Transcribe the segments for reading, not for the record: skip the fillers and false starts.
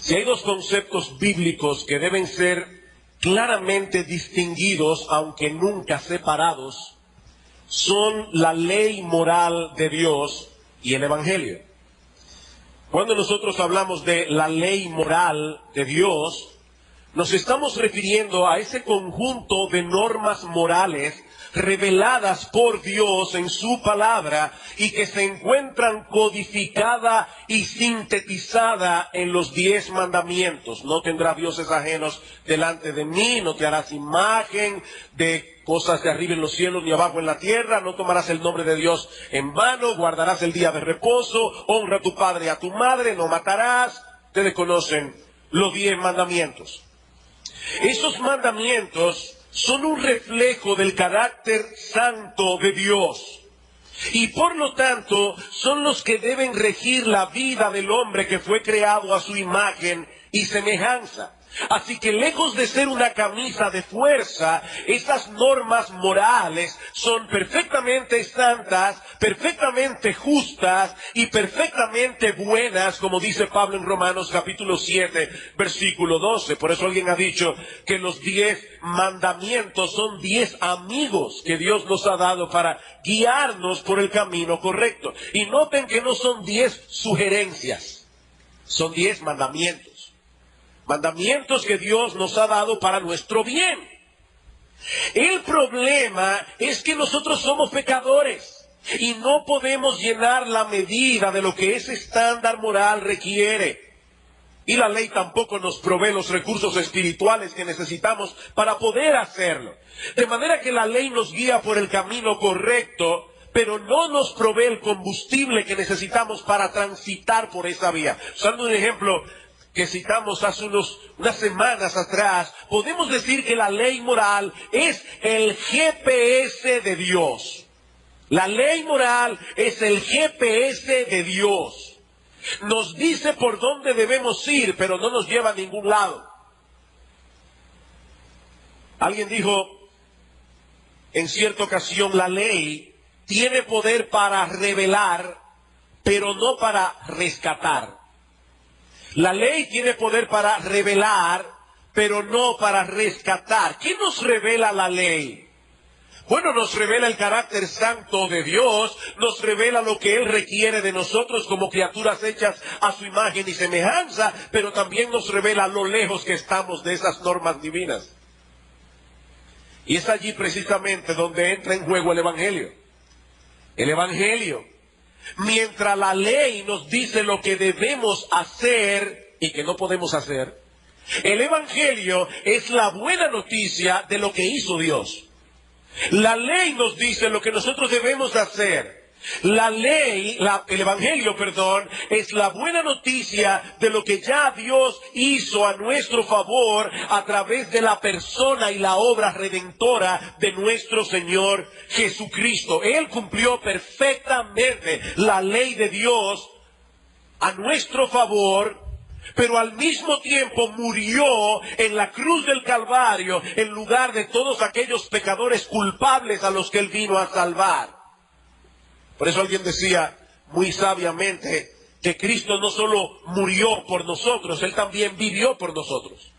Si hay dos conceptos bíblicos que deben ser claramente distinguidos, aunque nunca separados, son la ley moral de Dios y el Evangelio. Cuando nosotros hablamos de la ley moral de Dios, nos estamos refiriendo a ese conjunto de normas morales reveladas por Dios en su palabra y que se encuentran codificada y sintetizada en los 10 mandamientos. No tendrás dioses ajenos delante de mí, no te harás imagen de cosas de arriba en los cielos ni abajo en la tierra, no tomarás el nombre de Dios en vano, guardarás el día de reposo, honra a tu padre y a tu madre, no matarás. Ustedes conocen los 10 mandamientos. Esos mandamientos son un reflejo del carácter santo de Dios y por lo tanto son los que deben regir la vida del hombre que fue creado a su imagen y semejanza. Así que lejos de ser una camisa de fuerza, esas normas morales son perfectamente santas, perfectamente justas y perfectamente buenas, como dice Pablo en Romanos capítulo 7, versículo 12. Por eso alguien ha dicho que los 10 mandamientos son 10 amigos que Dios nos ha dado para guiarnos por el camino correcto. Y noten que no son 10 sugerencias, son 10 mandamientos. Mandamientos que Dios nos ha dado para nuestro bien. El problema es que nosotros somos pecadores y no podemos llenar la medida de lo que ese estándar moral requiere. Y la ley tampoco nos provee los recursos espirituales que necesitamos para poder hacerlo. De manera que la ley nos guía por el camino correcto, pero no nos provee el combustible que necesitamos para transitar por esa vía. Usando un ejemplo que citamos hace unas semanas atrás, podemos decir que la ley moral es el GPS de Dios. La ley moral es el GPS de Dios. Nos dice por dónde debemos ir, pero no nos lleva a ningún lado. Alguien dijo en cierta ocasión, la ley tiene poder para revelar, pero no para rescatar. La ley tiene poder para revelar, pero no para rescatar. ¿Qué nos revela la ley? Bueno, nos revela el carácter santo de Dios, nos revela lo que Él requiere de nosotros como criaturas hechas a su imagen y semejanza, pero también nos revela lo lejos que estamos de esas normas divinas. Y es allí precisamente donde entra en juego el Evangelio. El Evangelio. Mientras la ley nos dice lo que debemos hacer y que no podemos hacer, el Evangelio es la buena noticia de lo que hizo Dios. La ley nos dice lo que nosotros debemos hacer. El Evangelio, es la buena noticia de lo que ya Dios hizo a nuestro favor a través de la persona y la obra redentora de nuestro Señor Jesucristo. Él cumplió perfectamente la ley de Dios a nuestro favor, pero al mismo tiempo murió en la cruz del Calvario en lugar de todos aquellos pecadores culpables a los que Él vino a salvar. Por eso alguien decía muy sabiamente que Cristo no solo murió por nosotros, Él también vivió por nosotros.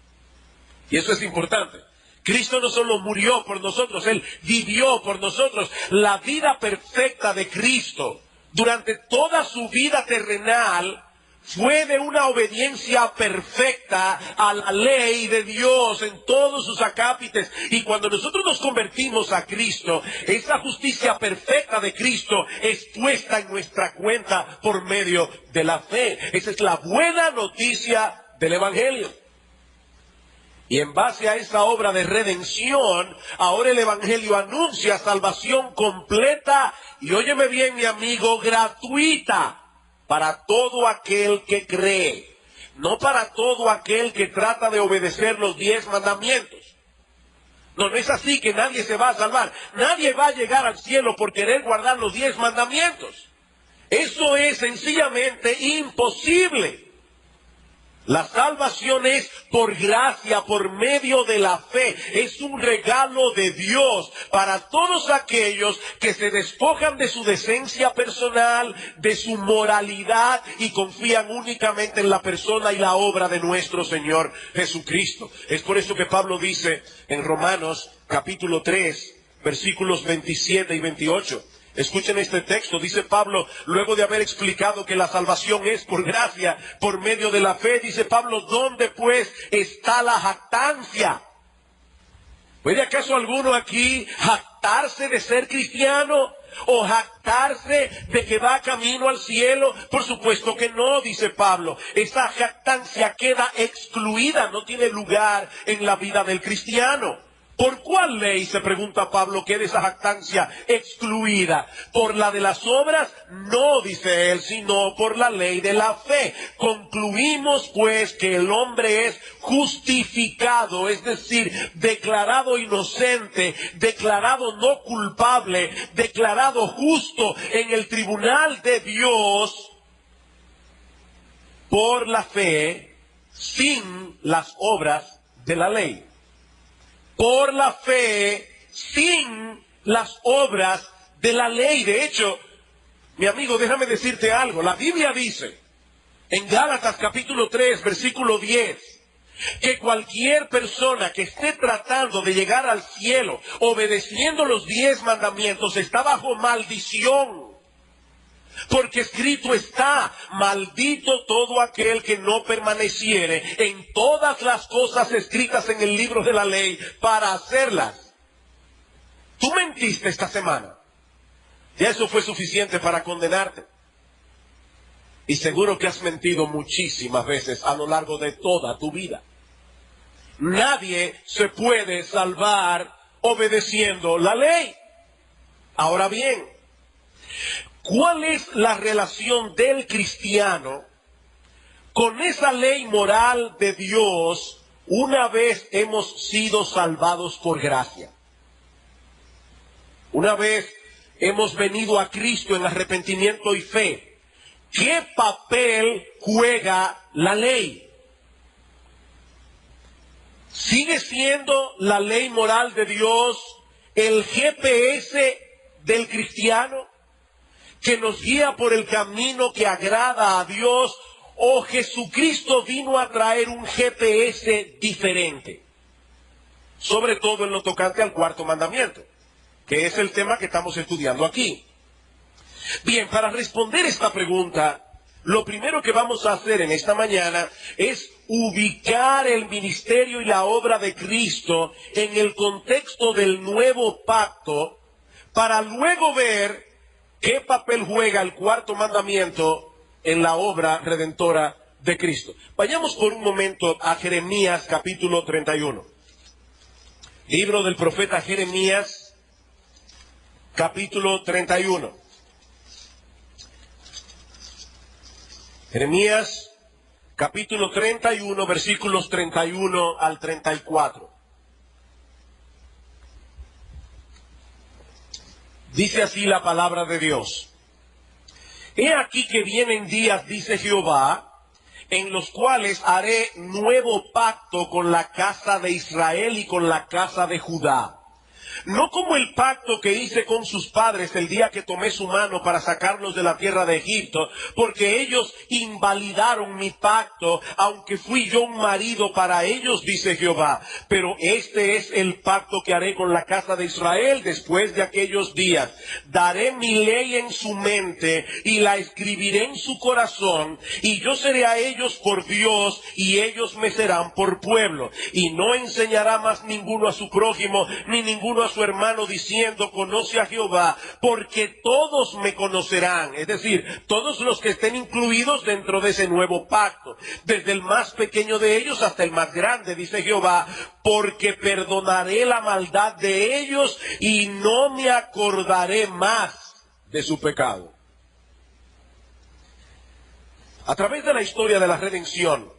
Y eso es importante. Cristo no solo murió por nosotros, Él vivió por nosotros. La vida perfecta de Cristo durante toda su vida terrenal fue de una obediencia perfecta a la ley de Dios en todos sus acápites. Y cuando nosotros nos convertimos a Cristo, esa justicia perfecta de Cristo es puesta en nuestra cuenta por medio de la fe. Esa es la buena noticia del Evangelio. Y en base a esa obra de redención, ahora el Evangelio anuncia salvación completa y, óyeme bien, mi amigo, gratuita. Para todo aquel que cree, no para todo aquel que trata de obedecer los 10 mandamientos. No, no es así que nadie se va a salvar. Nadie va a llegar al cielo por querer guardar los 10 mandamientos. Eso es sencillamente imposible. La salvación es por gracia, por medio de la fe. Es un regalo de Dios para todos aquellos que se despojan de su decencia personal, de su moralidad y confían únicamente en la persona y la obra de nuestro Señor Jesucristo. Es por eso que Pablo dice en Romanos capítulo 3, versículos 27 y 28. Escuchen este texto, dice Pablo, luego de haber explicado que la salvación es por gracia, por medio de la fe, dice Pablo, ¿dónde pues está la jactancia? ¿Puede acaso alguno aquí jactarse de ser cristiano? ¿O jactarse de que va camino al cielo? Por supuesto que no, dice Pablo. Esa jactancia queda excluida, no tiene lugar en la vida del cristiano. ¿Por cuál ley, se pregunta Pablo, queda esa jactancia excluida? ¿Por la de las obras? No, dice él, sino por la ley de la fe. Concluimos pues que el hombre es justificado, es decir, declarado inocente, declarado no culpable, declarado justo en el tribunal de Dios por la fe, sin las obras de la ley. Por la fe, sin las obras de la ley. De hecho, mi amigo, déjame decirte algo. La Biblia dice, en Gálatas capítulo 3, versículo 10, que cualquier persona que esté tratando de llegar al cielo, obedeciendo los 10 mandamientos, está bajo maldición. Porque escrito está, maldito todo aquel que no permaneciere en todas las cosas escritas en el libro de la ley para hacerlas. Tú mentiste esta semana. Ya eso fue suficiente para condenarte. Y seguro que has mentido muchísimas veces a lo largo de toda tu vida. Nadie se puede salvar obedeciendo la ley. Ahora bien, ¿cuál es la relación del cristiano con esa ley moral de Dios una vez hemos sido salvados por gracia? Una vez hemos venido a Cristo en arrepentimiento y fe, ¿qué papel juega la ley? ¿Sigue siendo la ley moral de Dios el GPS del cristiano, que nos guía por el camino que agrada a Dios, o Jesucristo vino a traer un GPS diferente? Sobre todo en lo tocante al cuarto mandamiento, que es el tema que estamos estudiando aquí. Bien, para responder esta pregunta, lo primero que vamos a hacer en esta mañana es ubicar el ministerio y la obra de Cristo en el contexto del nuevo pacto, para luego ver ¿qué papel juega el cuarto mandamiento en la obra redentora de Cristo? Vayamos por un momento a Jeremías capítulo 31. Libro del profeta Jeremías capítulo 31. Jeremías capítulo 31, versículos 31 al 34. Dice así la palabra de Dios. He aquí que vienen días, dice Jehová, en los cuales haré nuevo pacto con la casa de Israel y con la casa de Judá. No como el pacto que hice con sus padres el día que tomé su mano para sacarlos de la tierra de Egipto, porque ellos invalidaron mi pacto, aunque fui yo un marido para ellos, dice Jehová. Pero este es el pacto que haré con la casa de Israel después de aquellos días. Daré mi ley en su mente y la escribiré en su corazón, y yo seré a ellos por Dios y ellos me serán por pueblo. Y no enseñará más ninguno a su prójimo, ni ninguno a su hermano, diciendo, conoce a Jehová, porque todos me conocerán. Es decir, todos los que estén incluidos dentro de ese nuevo pacto, desde el más pequeño de ellos hasta el más grande, dice Jehová, porque perdonaré la maldad de ellos y no me acordaré más de su pecado. A través de la historia de la redención,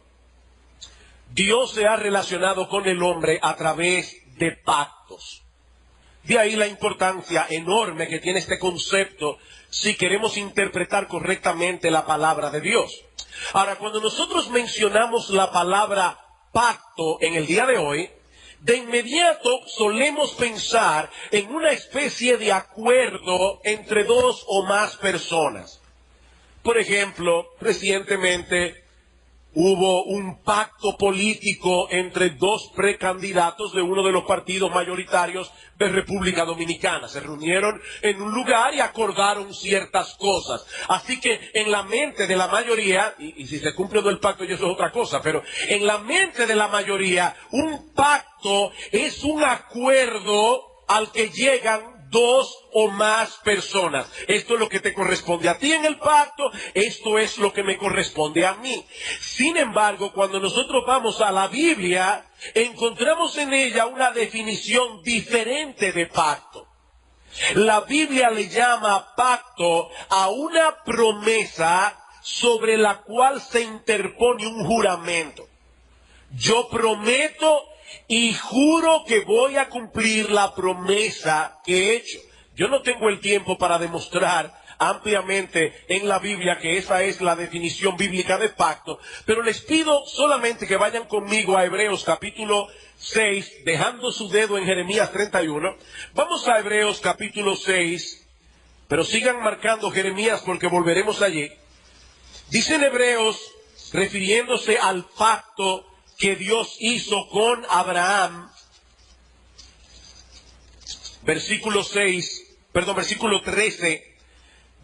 Dios se ha relacionado con el hombre a través de pactos. De ahí la importancia enorme que tiene este concepto si queremos interpretar correctamente la palabra de Dios. Ahora, cuando nosotros mencionamos la palabra pacto en el día de hoy, de inmediato solemos pensar en una especie de acuerdo entre dos o más personas. Por ejemplo, recientemente hubo un pacto político entre dos precandidatos de uno de los partidos mayoritarios de República Dominicana. Se reunieron en un lugar y acordaron ciertas cosas. Así que en la mente de la mayoría, y si se cumple o no el pacto, y eso es otra cosa, pero en la mente de la mayoría, un pacto es un acuerdo al que llegan dos o más personas. Esto es lo que te corresponde a ti en el pacto, esto es lo que me corresponde a mí. Sin embargo, cuando nosotros vamos a la Biblia, encontramos en ella una definición diferente de pacto. La Biblia le llama pacto a una promesa sobre la cual se interpone un juramento. Yo prometo y juro que voy a cumplir la promesa que he hecho. Yo no tengo el tiempo para demostrar ampliamente en la Biblia que esa es la definición bíblica de pacto, pero les pido solamente que vayan conmigo a Hebreos capítulo 6, dejando su dedo en Jeremías 31. Vamos a Hebreos capítulo 6, pero sigan marcando Jeremías porque volveremos allí. Dice en Hebreos, refiriéndose al pacto que Dios hizo con Abraham, versículo 13,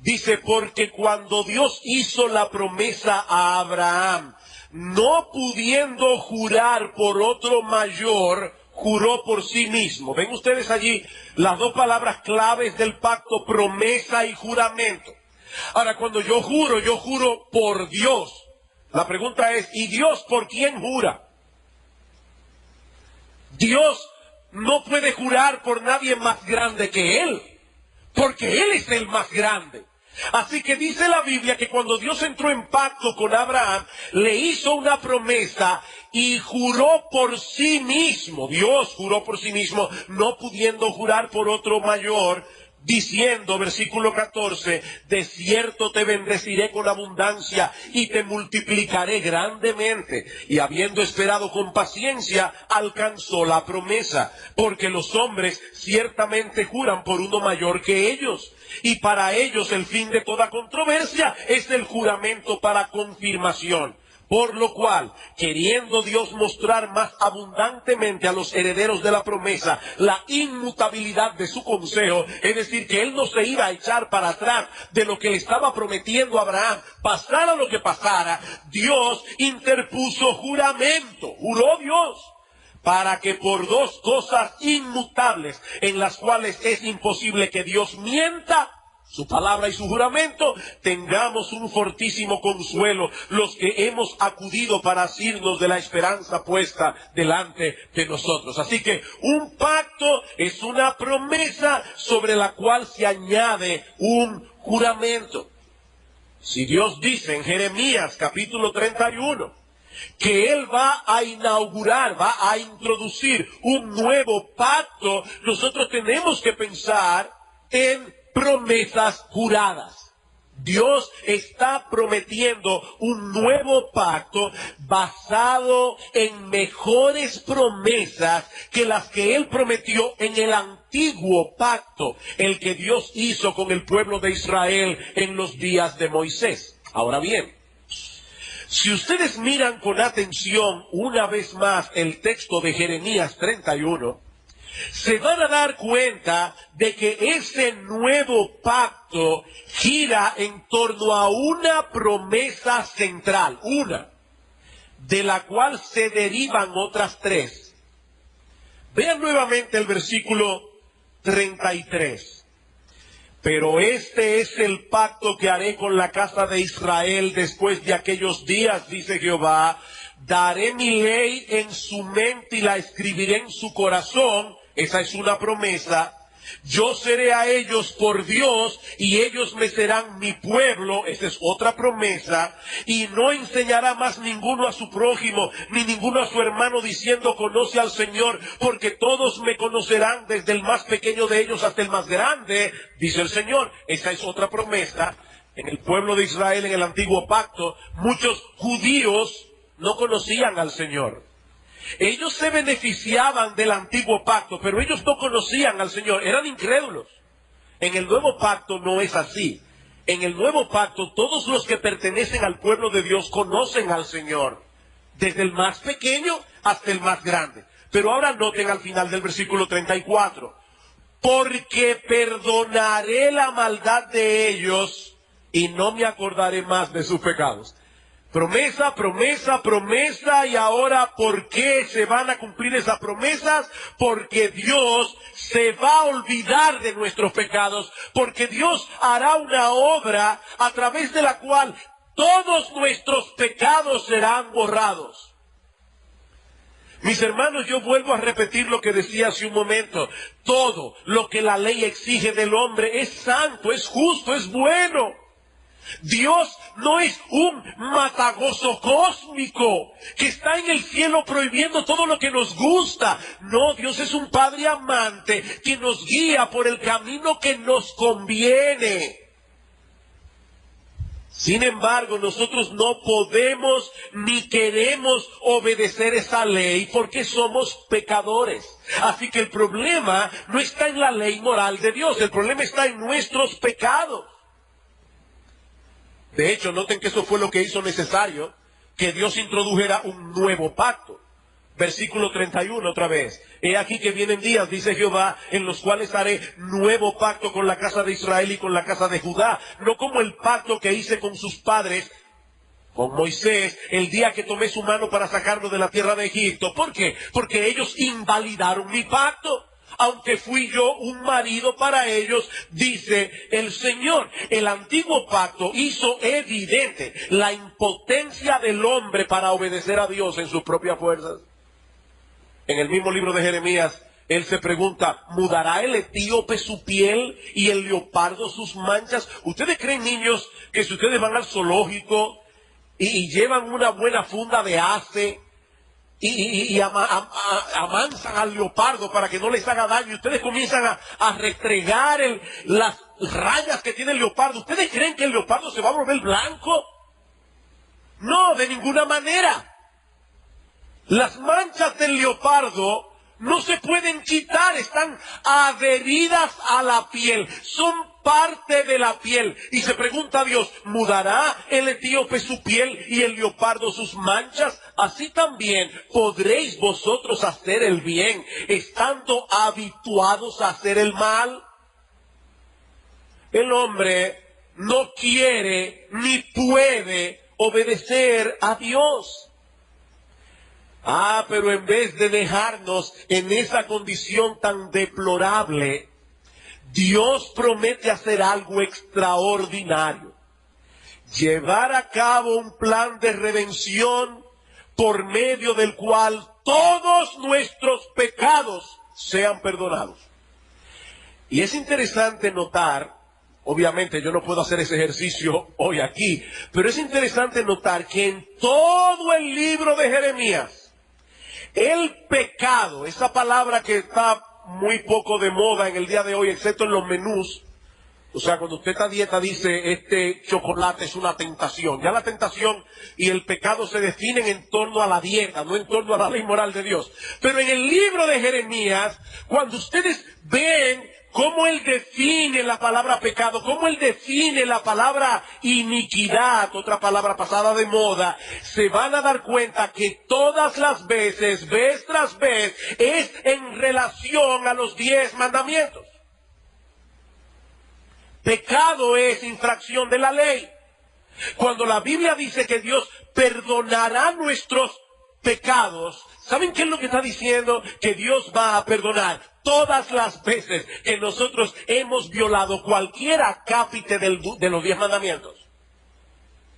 dice, porque cuando Dios hizo la promesa a Abraham, no pudiendo jurar por otro mayor, juró por sí mismo. ¿Ven ustedes allí las dos palabras claves del pacto, promesa y juramento? Ahora, cuando yo juro por Dios. La pregunta es, ¿y Dios por quién jura? Dios no puede jurar por nadie más grande que Él, porque Él es el más grande. Así que dice la Biblia que cuando Dios entró en pacto con Abraham, le hizo una promesa y juró por sí mismo. Dios juró por sí mismo, no pudiendo jurar por otro mayor, diciendo, versículo 14, de cierto te bendeciré con abundancia y te multiplicaré grandemente. Y habiendo esperado con paciencia, alcanzó la promesa, porque los hombres ciertamente juran por uno mayor que ellos. Y para ellos el fin de toda controversia es el juramento para confirmación. Por lo cual, queriendo Dios mostrar más abundantemente a los herederos de la promesa la inmutabilidad de su consejo, es decir, que Él no se iba a echar para atrás de lo que le estaba prometiendo a Abraham, pasara lo que pasara, Dios interpuso juramento, juró Dios, para que por dos cosas inmutables, en las cuales es imposible que Dios mienta, su palabra y su juramento, tengamos un fortísimo consuelo los que hemos acudido para asirnos de la esperanza puesta delante de nosotros. Así que un pacto es una promesa sobre la cual se añade un juramento. Si Dios dice en Jeremías capítulo 31 que Él va a inaugurar, va a introducir un nuevo pacto, nosotros tenemos que pensar en promesas juradas. Dios está prometiendo un nuevo pacto basado en mejores promesas que las que Él prometió en el antiguo pacto, el que Dios hizo con el pueblo de Israel en los días de Moisés. Ahora bien, si ustedes miran con atención una vez más el texto de Jeremías 31, se van a dar cuenta de que ese nuevo pacto gira en torno a una promesa central, una, de la cual se derivan otras tres. Vean nuevamente el versículo 33. Pero este es el pacto que haré con la casa de Israel después de aquellos días, dice Jehová. Daré mi ley en su mente y la escribiré en su corazón. Esa es una promesa. Yo seré a ellos por Dios y ellos me serán mi pueblo. Esa es otra promesa. Y no enseñará más ninguno a su prójimo, ni ninguno a su hermano diciendo conoce al Señor, porque todos me conocerán desde el más pequeño de ellos hasta el más grande, dice el Señor. Esa es otra promesa. En el pueblo de Israel, en el antiguo pacto, muchos judíos no conocían al Señor. Ellos se beneficiaban del antiguo pacto, pero ellos no conocían al Señor, eran incrédulos. En el nuevo pacto no es así. En el nuevo pacto, todos los que pertenecen al pueblo de Dios conocen al Señor, desde el más pequeño hasta el más grande. Pero ahora noten al final del versículo 34, porque perdonaré la maldad de ellos y no me acordaré más de sus pecados. Promesa, promesa, promesa, y ahora, ¿por qué se van a cumplir esas promesas? Porque Dios se va a olvidar de nuestros pecados, porque Dios hará una obra a través de la cual todos nuestros pecados serán borrados. Mis hermanos, yo vuelvo a repetir lo que decía hace un momento. Todo lo que la ley exige del hombre es santo, es justo, es bueno. Dios no es un matagozo cósmico que está en el cielo prohibiendo todo lo que nos gusta. No, Dios es un Padre amante que nos guía por el camino que nos conviene. Sin embargo, nosotros no podemos ni queremos obedecer esa ley porque somos pecadores. Así que el problema no está en la ley moral de Dios, el problema está en nuestros pecados. De hecho, noten que eso fue lo que hizo necesario que Dios introdujera un nuevo pacto. Versículo 31 otra vez. He aquí que vienen días, dice Jehová, en los cuales haré nuevo pacto con la casa de Israel y con la casa de Judá. No como el pacto que hice con sus padres, con Moisés, el día que tomé su mano para sacarlo de la tierra de Egipto. ¿Por qué? Porque ellos invalidaron mi pacto. Aunque fui yo un marido para ellos, dice el Señor. El antiguo pacto hizo evidente la impotencia del hombre para obedecer a Dios en sus propias fuerzas. En el mismo libro de Jeremías, él se pregunta, ¿mudará el etíope su piel y el leopardo sus manchas? ¿Ustedes creen, niños, que si ustedes van al zoológico y llevan una buena funda de ace y amansan al leopardo para que no les haga daño, ustedes comienzan a restregar las rayas que tiene el leopardo, ¿ustedes creen que el leopardo se va a volver blanco? No, de ninguna manera. Las manchas del leopardo no se pueden quitar, están adheridas a la piel, son parte de la piel. Y se pregunta a Dios, ¿mudará el etíope su piel y el leopardo sus manchas? Así también podréis vosotros hacer el bien, estando habituados a hacer el mal. El hombre no quiere ni puede obedecer a Dios. Pero en vez de dejarnos en esa condición tan deplorable, Dios promete hacer algo extraordinario. Llevar a cabo un plan de redención por medio del cual todos nuestros pecados sean perdonados. Y es interesante notar, obviamente yo no puedo hacer ese ejercicio hoy aquí, pero es interesante notar que en todo el libro de Jeremías, el pecado, esa palabra que está muy poco de moda en el día de hoy, excepto en los menús. O sea, cuando usted está a dieta dice, este chocolate es una tentación. Ya la tentación y el pecado se definen en torno a la dieta, no en torno a la ley moral de Dios. Pero en el libro de Jeremías, cuando ustedes ven cómo él define la palabra pecado, cómo él define la palabra iniquidad, otra palabra pasada de moda, se van a dar cuenta que todas las veces, vez tras vez, es en relación a los 10 mandamientos. Pecado es infracción de la ley. Cuando la Biblia dice que Dios perdonará nuestros pecados, ¿saben qué es lo que está diciendo? Que Dios va a perdonar todas las veces que nosotros hemos violado cualquier acápite de los 10 mandamientos.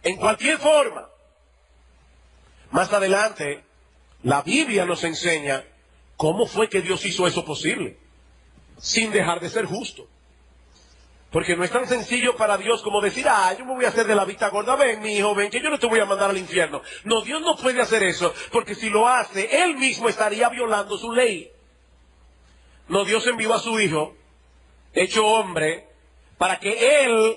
En cualquier forma. Más adelante, la Biblia nos enseña cómo fue que Dios hizo eso posible, sin dejar de ser justo. Porque no es tan sencillo para Dios como decir, yo me voy a hacer de la vista gorda, ven mi hijo, ven que yo no te voy a mandar al infierno. No, Dios no puede hacer eso, porque si lo hace, Él mismo estaría violando su ley. No, Dios envió a su hijo, hecho hombre, para que Él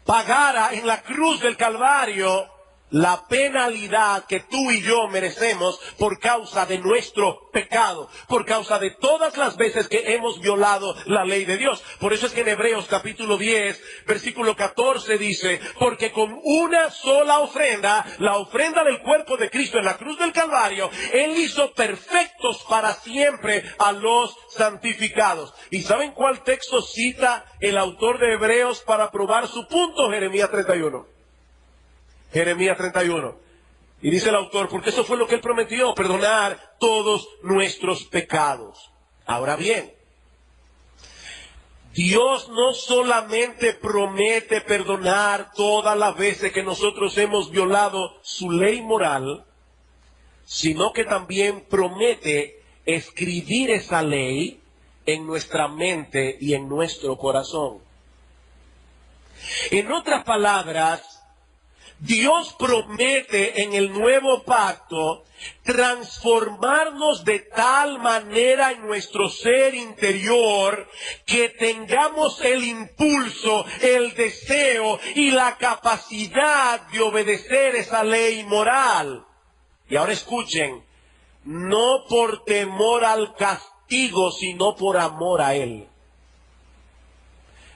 pagara en la cruz del Calvario la penalidad que tú y yo merecemos por causa de nuestro pecado, por causa de todas las veces que hemos violado la ley de Dios. Por eso es que en Hebreos capítulo 10, versículo 14 dice, porque con una sola ofrenda, la ofrenda del cuerpo de Cristo en la cruz del Calvario, Él hizo perfectos para siempre a los santificados. ¿Y saben cuál texto cita el autor de Hebreos para probar su punto? Jeremías 31. Jeremías 31. Y dice el autor, porque eso fue lo que él prometió, perdonar todos nuestros pecados. Ahora bien, Dios no solamente promete perdonar todas las veces que nosotros hemos violado su ley moral, sino que también promete escribir esa ley en nuestra mente y en nuestro corazón. En otras palabras, Dios promete en el nuevo pacto transformarnos de tal manera en nuestro ser interior que tengamos el impulso, el deseo y la capacidad de obedecer esa ley moral. Y ahora escuchen, no por temor al castigo, sino por amor a Él.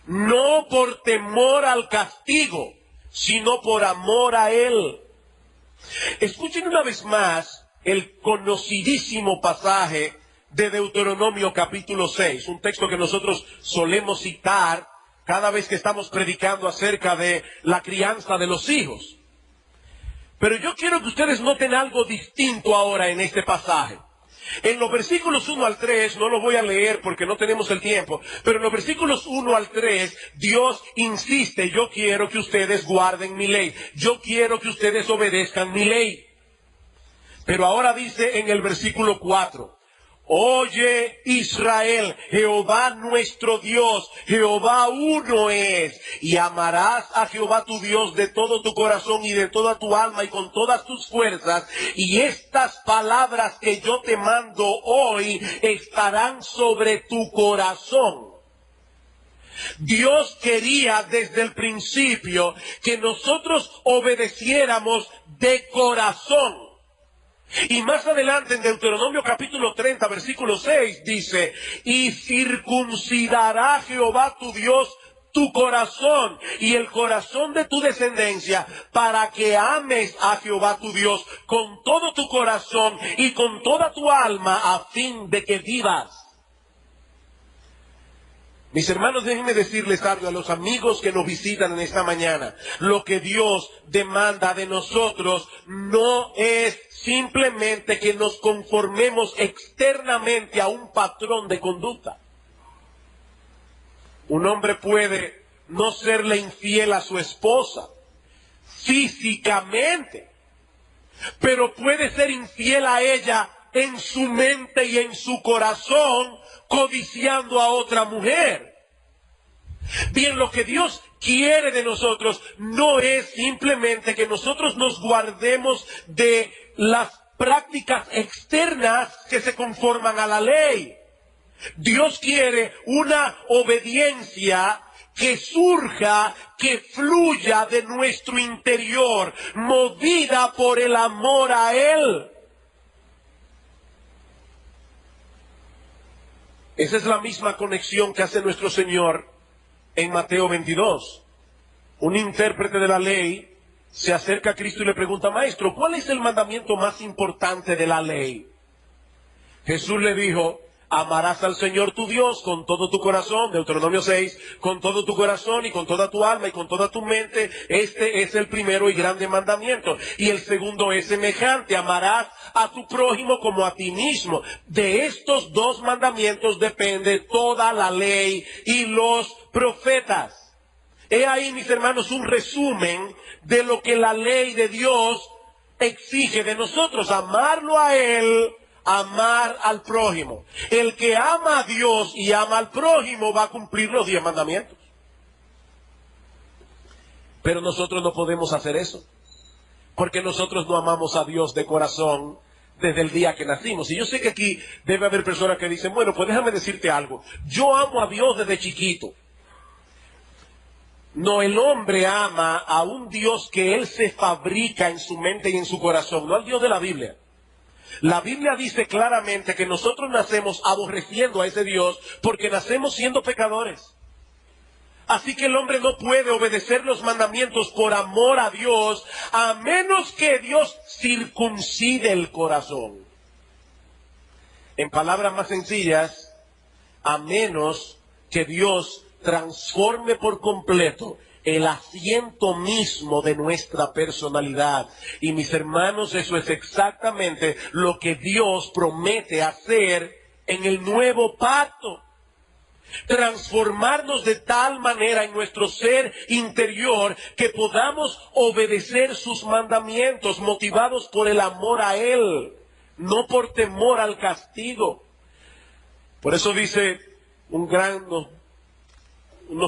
No por temor al castigo, sino por amor a Él. Escuchen una vez más el conocidísimo pasaje de Deuteronomio capítulo 6, un texto que nosotros solemos citar cada vez que estamos predicando acerca de la crianza de los hijos. Pero yo quiero que ustedes noten algo distinto ahora en este pasaje. En los versículos 1 al 3, no lo voy a leer porque no tenemos el tiempo, pero en los versículos 1 al 3, Dios insiste, yo quiero que ustedes guarden mi ley, yo quiero que ustedes obedezcan mi ley. Pero ahora dice en el versículo 4, oye Israel, Jehová nuestro Dios, Jehová uno es, y amarás a Jehová tu Dios de todo tu corazón y de toda tu alma y con todas tus fuerzas, y estas palabras que yo te mando hoy estarán sobre tu corazón. Dios quería desde el principio que nosotros obedeciéramos de corazón. Y más adelante en Deuteronomio capítulo 30, versículo 6 dice, y circuncidará Jehová tu Dios tu corazón y el corazón de tu descendencia para que ames a Jehová tu Dios con todo tu corazón y con toda tu alma a fin de que vivas. Mis hermanos, déjenme decirles algo a los amigos que nos visitan en esta mañana. Lo que Dios demanda de nosotros no es simplemente que nos conformemos externamente a un patrón de conducta. Un hombre puede no serle infiel a su esposa físicamente, pero puede ser infiel a ella en su mente y en su corazón, codiciando a otra mujer. Bien, lo que Dios quiere de nosotros no es simplemente que nosotros nos guardemos de las prácticas externas que se conforman a la ley. Dios quiere una obediencia que surja, que fluya de nuestro interior, movida por el amor a Él. Esa es la misma conexión que hace nuestro Señor en Mateo 22. Un intérprete de la ley se acerca a Cristo y le pregunta, Maestro, ¿cuál es el mandamiento más importante de la ley? Jesús le dijo, amarás al Señor tu Dios con todo tu corazón, Deuteronomio 6, con todo tu corazón y con toda tu alma y con toda tu mente. Este es el primero y grande mandamiento. Y el segundo es semejante, amarás a tu prójimo como a ti mismo. De estos dos mandamientos depende toda la ley y los profetas. He ahí, mis hermanos, un resumen de lo que la ley de Dios exige de nosotros, amarlo a Él, amar al prójimo. El que ama a Dios y ama al prójimo va a cumplir los 10 mandamientos. Pero nosotros no podemos hacer eso, porque nosotros no amamos a Dios de corazón desde el día que nacimos. Y yo sé que aquí debe haber personas que dicen, bueno, pues déjame decirte algo. Yo amo a Dios desde chiquito. No, el hombre ama a un Dios que él se fabrica en su mente y en su corazón, no al Dios de la Biblia. La Biblia dice claramente que nosotros nacemos aborreciendo a ese Dios porque nacemos siendo pecadores. Así que el hombre no puede obedecer los mandamientos por amor a Dios, a menos que Dios circuncide el corazón. En palabras más sencillas, a menos que Dios transforme por completo el asiento mismo de nuestra personalidad. Y mis hermanos, eso es exactamente lo que Dios promete hacer en el nuevo pacto. Transformarnos de tal manera en nuestro ser interior que podamos obedecer sus mandamientos motivados por el amor a Él, no por temor al castigo. Por eso dice unos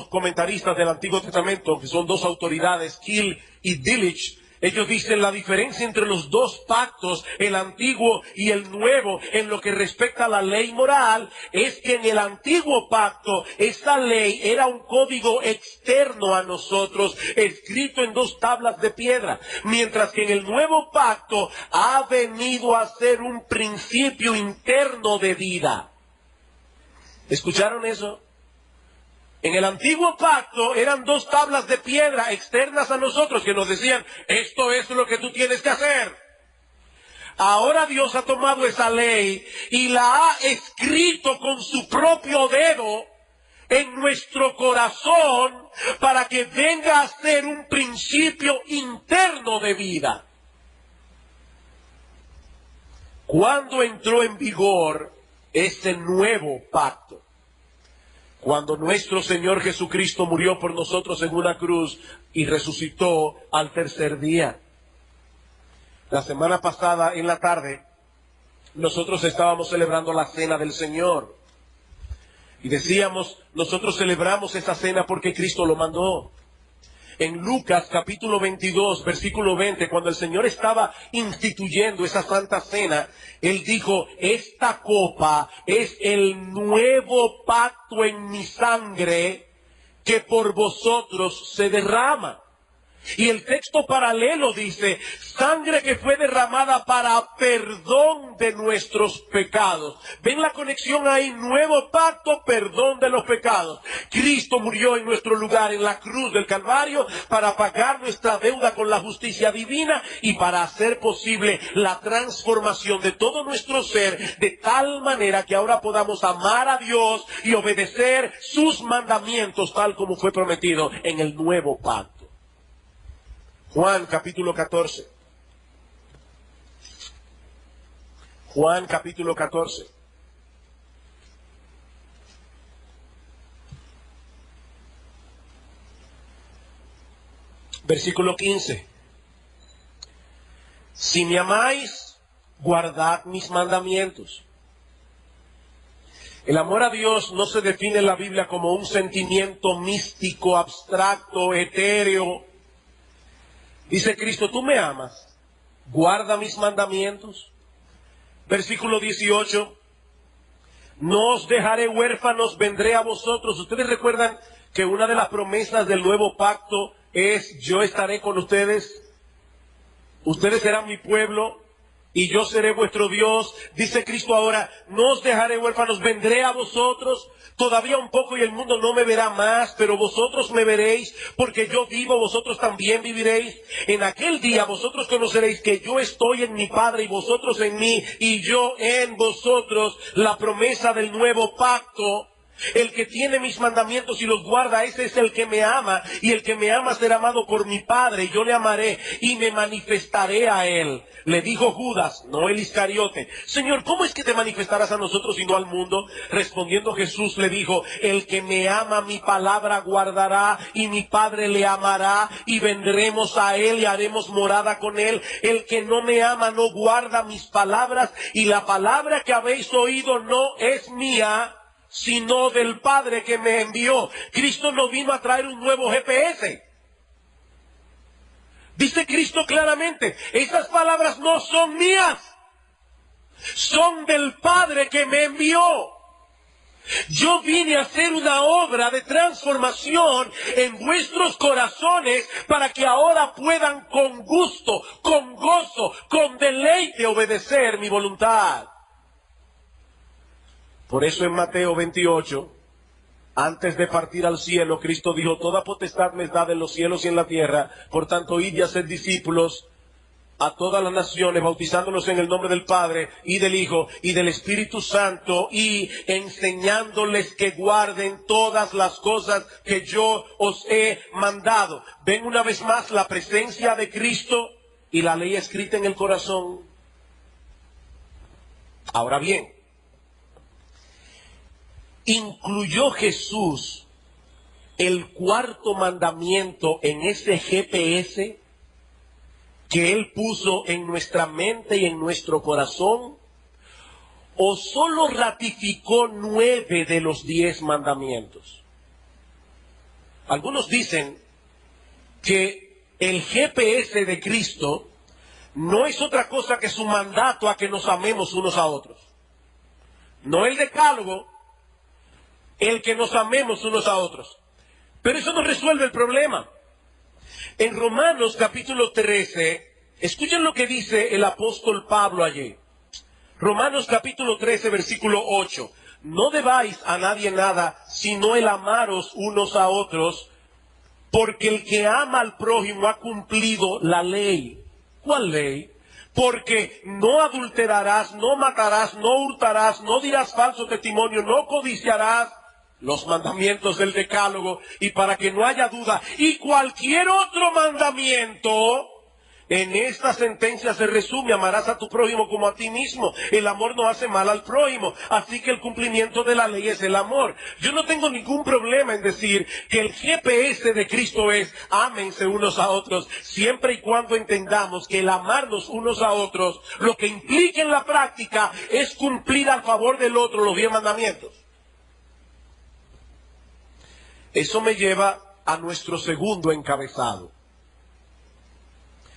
comentaristas del Antiguo Testamento, que son dos autoridades, Gill y Delitzsch, ellos dicen la diferencia entre los dos pactos, el antiguo y el nuevo, en lo que respecta a la ley moral, es que en el antiguo pacto, esta ley era un código externo a nosotros, escrito en dos tablas de piedra, mientras que en el nuevo pacto ha venido a ser un principio interno de vida. ¿Escucharon eso? En el antiguo pacto eran dos tablas de piedra externas a nosotros que nos decían, esto es lo que tú tienes que hacer. Ahora Dios ha tomado esa ley y la ha escrito con su propio dedo en nuestro corazón para que venga a ser un principio interno de vida. ¿Cuándo entró en vigor este nuevo pacto? Cuando nuestro Señor Jesucristo murió por nosotros en una cruz y resucitó al tercer día. La semana pasada, en la tarde, nosotros estábamos celebrando la cena del Señor. Y decíamos, nosotros celebramos esa cena porque Cristo lo mandó. En Lucas capítulo 22, versículo 20, cuando el Señor estaba instituyendo esa santa cena, Él dijo, esta copa es el nuevo pacto en mi sangre que por vosotros se derrama. Y el texto paralelo dice, sangre que fue derramada para perdón de nuestros pecados. ¿Ven la conexión ahí? Nuevo pacto, perdón de los pecados. Cristo murió en nuestro lugar en la cruz del Calvario para pagar nuestra deuda con la justicia divina y para hacer posible la transformación de todo nuestro ser de tal manera que ahora podamos amar a Dios y obedecer sus mandamientos tal como fue prometido en el nuevo pacto. Juan capítulo 14. Juan capítulo 14. Versículo 15. Si me amáis, guardad mis mandamientos. El amor a Dios no se define en la Biblia como un sentimiento místico, abstracto, etéreo. Dice Cristo, tú me amas, guarda mis mandamientos. Versículo 18, no os dejaré huérfanos, vendré a vosotros. Ustedes recuerdan que una de las promesas del nuevo pacto es, yo estaré con ustedes, ustedes serán mi pueblo y yo seré vuestro Dios. Dice Cristo ahora, no os dejaré huérfanos, vendré a vosotros. Todavía un poco y el mundo no me verá más, pero vosotros me veréis, porque yo vivo, vosotros también viviréis. En aquel día vosotros conoceréis que yo estoy en mi Padre y vosotros en mí, y yo en vosotros. La promesa del nuevo pacto. El que tiene mis mandamientos y los guarda, ese es el que me ama, y el que me ama será amado por mi Padre, y yo le amaré y me manifestaré a él. Le dijo Judas, no el Iscariote, Señor, ¿cómo es que te manifestarás a nosotros y no al mundo? Respondiendo Jesús le dijo, el que me ama mi palabra guardará, y mi Padre le amará, y vendremos a él y haremos morada con él. El que no me ama no guarda mis palabras, y la palabra que habéis oído no es mía, sino del Padre que me envió. Cristo no vino a traer un nuevo GPS. Dice Cristo claramente, esas palabras no son mías, son del Padre que me envió. Yo vine a hacer una obra de transformación en vuestros corazones para que ahora puedan con gusto, con gozo, con deleite obedecer mi voluntad. Por eso en Mateo 28, antes de partir al cielo, Cristo dijo: toda potestad me es dada en los cielos y en la tierra, por tanto id y haced discípulos a todas las naciones, bautizándolos en el nombre del Padre y del Hijo y del Espíritu Santo, y enseñándoles que guarden todas las cosas que yo os he mandado. Ven una vez más la presencia de Cristo y la ley escrita en el corazón. Ahora bien, ¿incluyó Jesús el cuarto mandamiento en ese GPS que Él puso en nuestra mente y en nuestro corazón? ¿O solo ratificó 9 de los 10 mandamientos? Algunos dicen que el GPS de Cristo no es otra cosa que su mandato a que nos amemos unos a otros. No el decálogo, el que nos amemos unos a otros. Pero eso no resuelve el problema. En Romanos capítulo 13, escuchen lo que dice el apóstol Pablo allí. Romanos capítulo 13, versículo 8. No debáis a nadie nada, sino el amaros unos a otros, porque el que ama al prójimo ha cumplido la ley. ¿Cuál ley? Porque no adulterarás, no matarás, no hurtarás, no dirás falso testimonio, no codiciarás. Los mandamientos del decálogo, y para que no haya duda, y cualquier otro mandamiento, en esta sentencia se resume: amarás a tu prójimo como a ti mismo. El amor no hace mal al prójimo, así que el cumplimiento de la ley es el amor. Yo no tengo ningún problema en decir que el GPS de Cristo es: ámense unos a otros, siempre y cuando entendamos que el amarnos unos a otros, lo que implica en la práctica es cumplir al favor del otro los 10 mandamientos. Eso me lleva a nuestro segundo encabezado: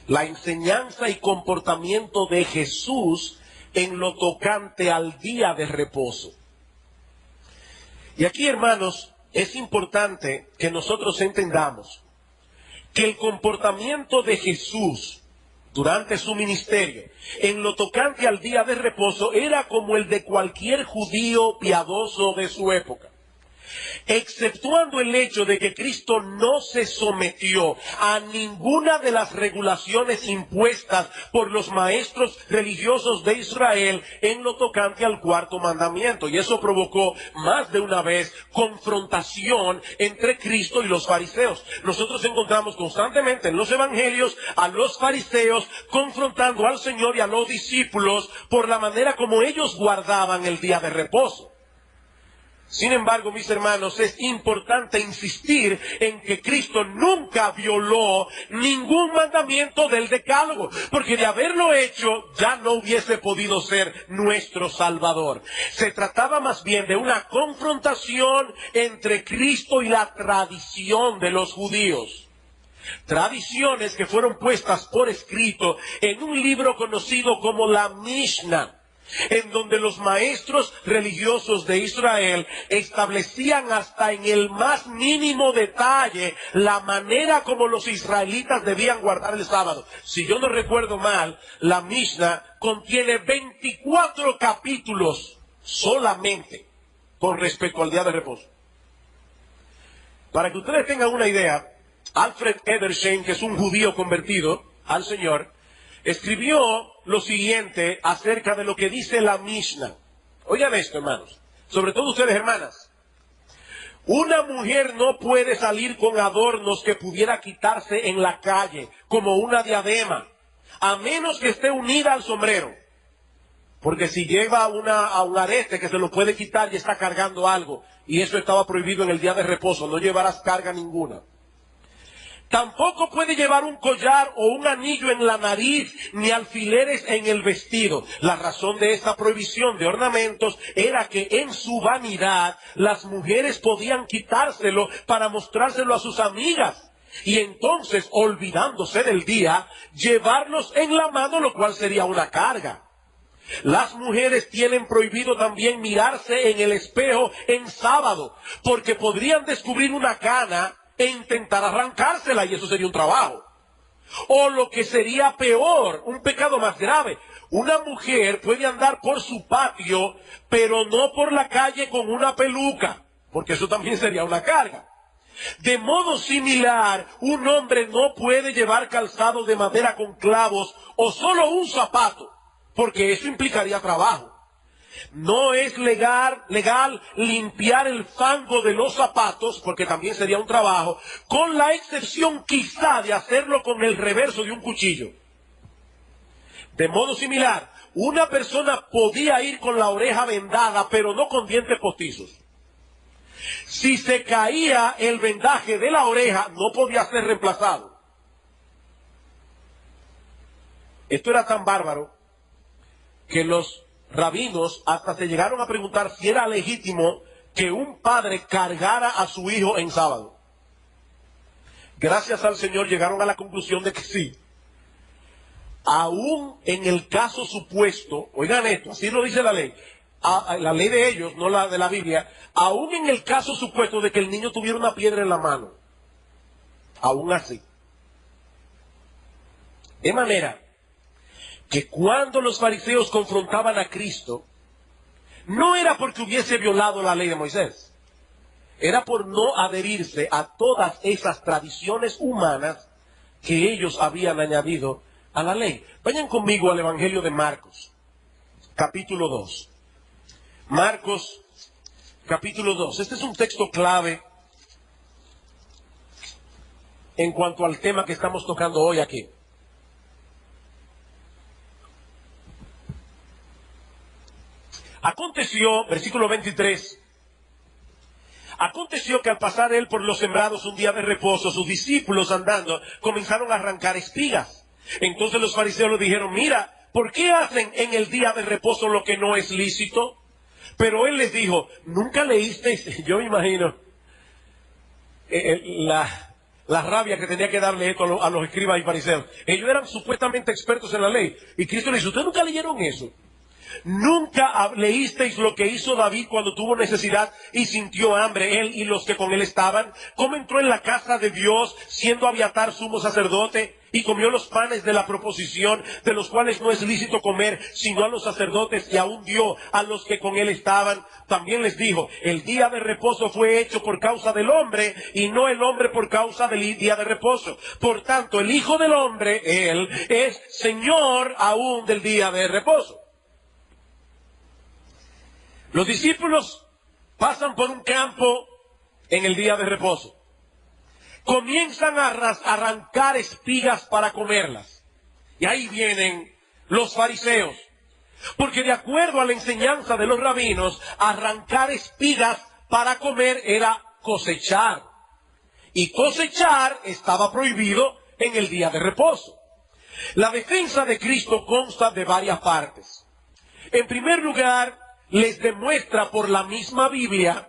la enseñanza y comportamiento de Jesús en lo tocante al día de reposo. Y aquí, hermanos, es importante que nosotros entendamos que el comportamiento de Jesús durante su ministerio en lo tocante al día de reposo era como el de cualquier judío piadoso de su época, exceptuando el hecho de que Cristo no se sometió a ninguna de las regulaciones impuestas por los maestros religiosos de Israel en lo tocante al cuarto mandamiento. Y eso provocó más de una vez confrontación entre Cristo y los fariseos. Nosotros encontramos constantemente en los evangelios a los fariseos confrontando al Señor y a los discípulos por la manera como ellos guardaban el día de reposo. Sin embargo, mis hermanos, es importante insistir en que Cristo nunca violó ningún mandamiento del decálogo, porque de haberlo hecho ya no hubiese podido ser nuestro Salvador. Se trataba más bien de una confrontación entre Cristo y la tradición de los judíos. Tradiciones que fueron puestas por escrito en un libro conocido como la Mishnah, en donde los maestros religiosos de Israel establecían hasta en el más mínimo detalle la manera como los israelitas debían guardar el sábado. Si yo no recuerdo mal, la Mishnah contiene 24 capítulos solamente con respecto al día de reposo. Para que ustedes tengan una idea, Alfred Edersheim, que es un judío convertido al Señor, escribió lo siguiente acerca de lo que dice la Mishnah. Oigan esto, hermanos, sobre todo ustedes, hermanas. Una mujer no puede salir con adornos que pudiera quitarse en la calle, como una diadema, a menos que esté unida al sombrero. Porque si lleva a un arete que se lo puede quitar y está cargando algo, y eso estaba prohibido en el día de reposo, no llevarás carga ninguna. Tampoco puede llevar un collar o un anillo en la nariz, ni alfileres en el vestido. La razón de esta prohibición de ornamentos era que en su vanidad las mujeres podían quitárselo para mostrárselo a sus amigas. Y entonces, olvidándose del día, llevarlos en la mano, lo cual sería una carga. Las mujeres tienen prohibido también mirarse en el espejo en sábado, porque podrían descubrir una cana e intentar arrancársela, y eso sería un trabajo. O lo que sería peor, un pecado más grave, una mujer puede andar por su patio, pero no por la calle con una peluca, porque eso también sería una carga. De modo similar, un hombre no puede llevar calzado de madera con clavos o solo un zapato, porque eso implicaría trabajo. No es legal limpiar el fango de los zapatos, porque también sería un trabajo, con la excepción quizá de hacerlo con el reverso de un cuchillo. De modo similar, una persona podía ir con la oreja vendada, pero no con dientes postizos. Si se caía el vendaje de la oreja, no podía ser reemplazado. Esto era tan bárbaro que los rabinos hasta se llegaron a preguntar si era legítimo que un padre cargara a su hijo en sábado. Gracias al Señor llegaron a la conclusión de que sí. Aún en el caso supuesto, oigan esto, así lo dice la ley de ellos, no la de la Biblia, aún en el caso supuesto de que el niño tuviera una piedra en la mano, aún así. De manera que cuando los fariseos confrontaban a Cristo, no era porque hubiese violado la ley de Moisés, era por no adherirse a todas esas tradiciones humanas que ellos habían añadido a la ley. Vayan conmigo al Evangelio de Marcos, capítulo 2. Marcos, capítulo 2. Este es un texto clave en cuanto al tema que estamos tocando hoy aquí. Aconteció, versículo 23, aconteció que al pasar él por los sembrados un día de reposo, sus discípulos andando comenzaron a arrancar espigas. Entonces los fariseos le dijeron, mira, ¿por qué hacen en el día de reposo lo que no es lícito? Pero él les dijo, ¿nunca leísteis? Yo me imagino la rabia que tenía que darle esto a los escribas y fariseos. Ellos eran supuestamente expertos en la ley. Y Cristo les dice, ¿ustedes nunca leyeron eso? ¿Nunca leísteis lo que hizo David cuando tuvo necesidad y sintió hambre, él y los que con él estaban? ¿Cómo entró en la casa de Dios, siendo Abiatar sumo sacerdote, y comió los panes de la proposición, de los cuales no es lícito comer, sino a los sacerdotes, y aún dio a los que con él estaban? También les dijo, el día de reposo fue hecho por causa del hombre, y no el hombre por causa del día de reposo. Por tanto, el Hijo del Hombre, él, es Señor aún del día de reposo. Los discípulos pasan por un campo en el día de reposo. Comienzan a arrancar espigas para comerlas. Y ahí vienen los fariseos. Porque de acuerdo a la enseñanza de los rabinos, arrancar espigas para comer era cosechar. Y cosechar estaba prohibido en el día de reposo. La defensa de Cristo consta de varias partes. En primer lugar, les demuestra por la misma Biblia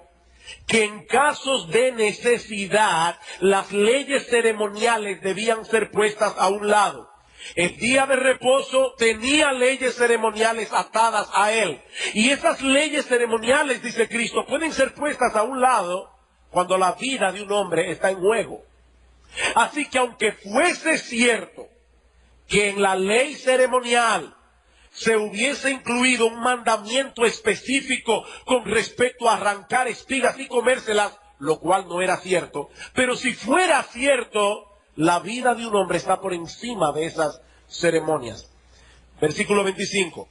que en casos de necesidad las leyes ceremoniales debían ser puestas a un lado. El día de reposo tenía leyes ceremoniales atadas a él. Y esas leyes ceremoniales, dice Cristo, pueden ser puestas a un lado cuando la vida de un hombre está en juego. Así que aunque fuese cierto que en la ley ceremonial se hubiese incluido un mandamiento específico con respecto a arrancar espigas y comérselas, lo cual no era cierto. Pero si fuera cierto, la vida de un hombre está por encima de esas ceremonias. Versículo 25.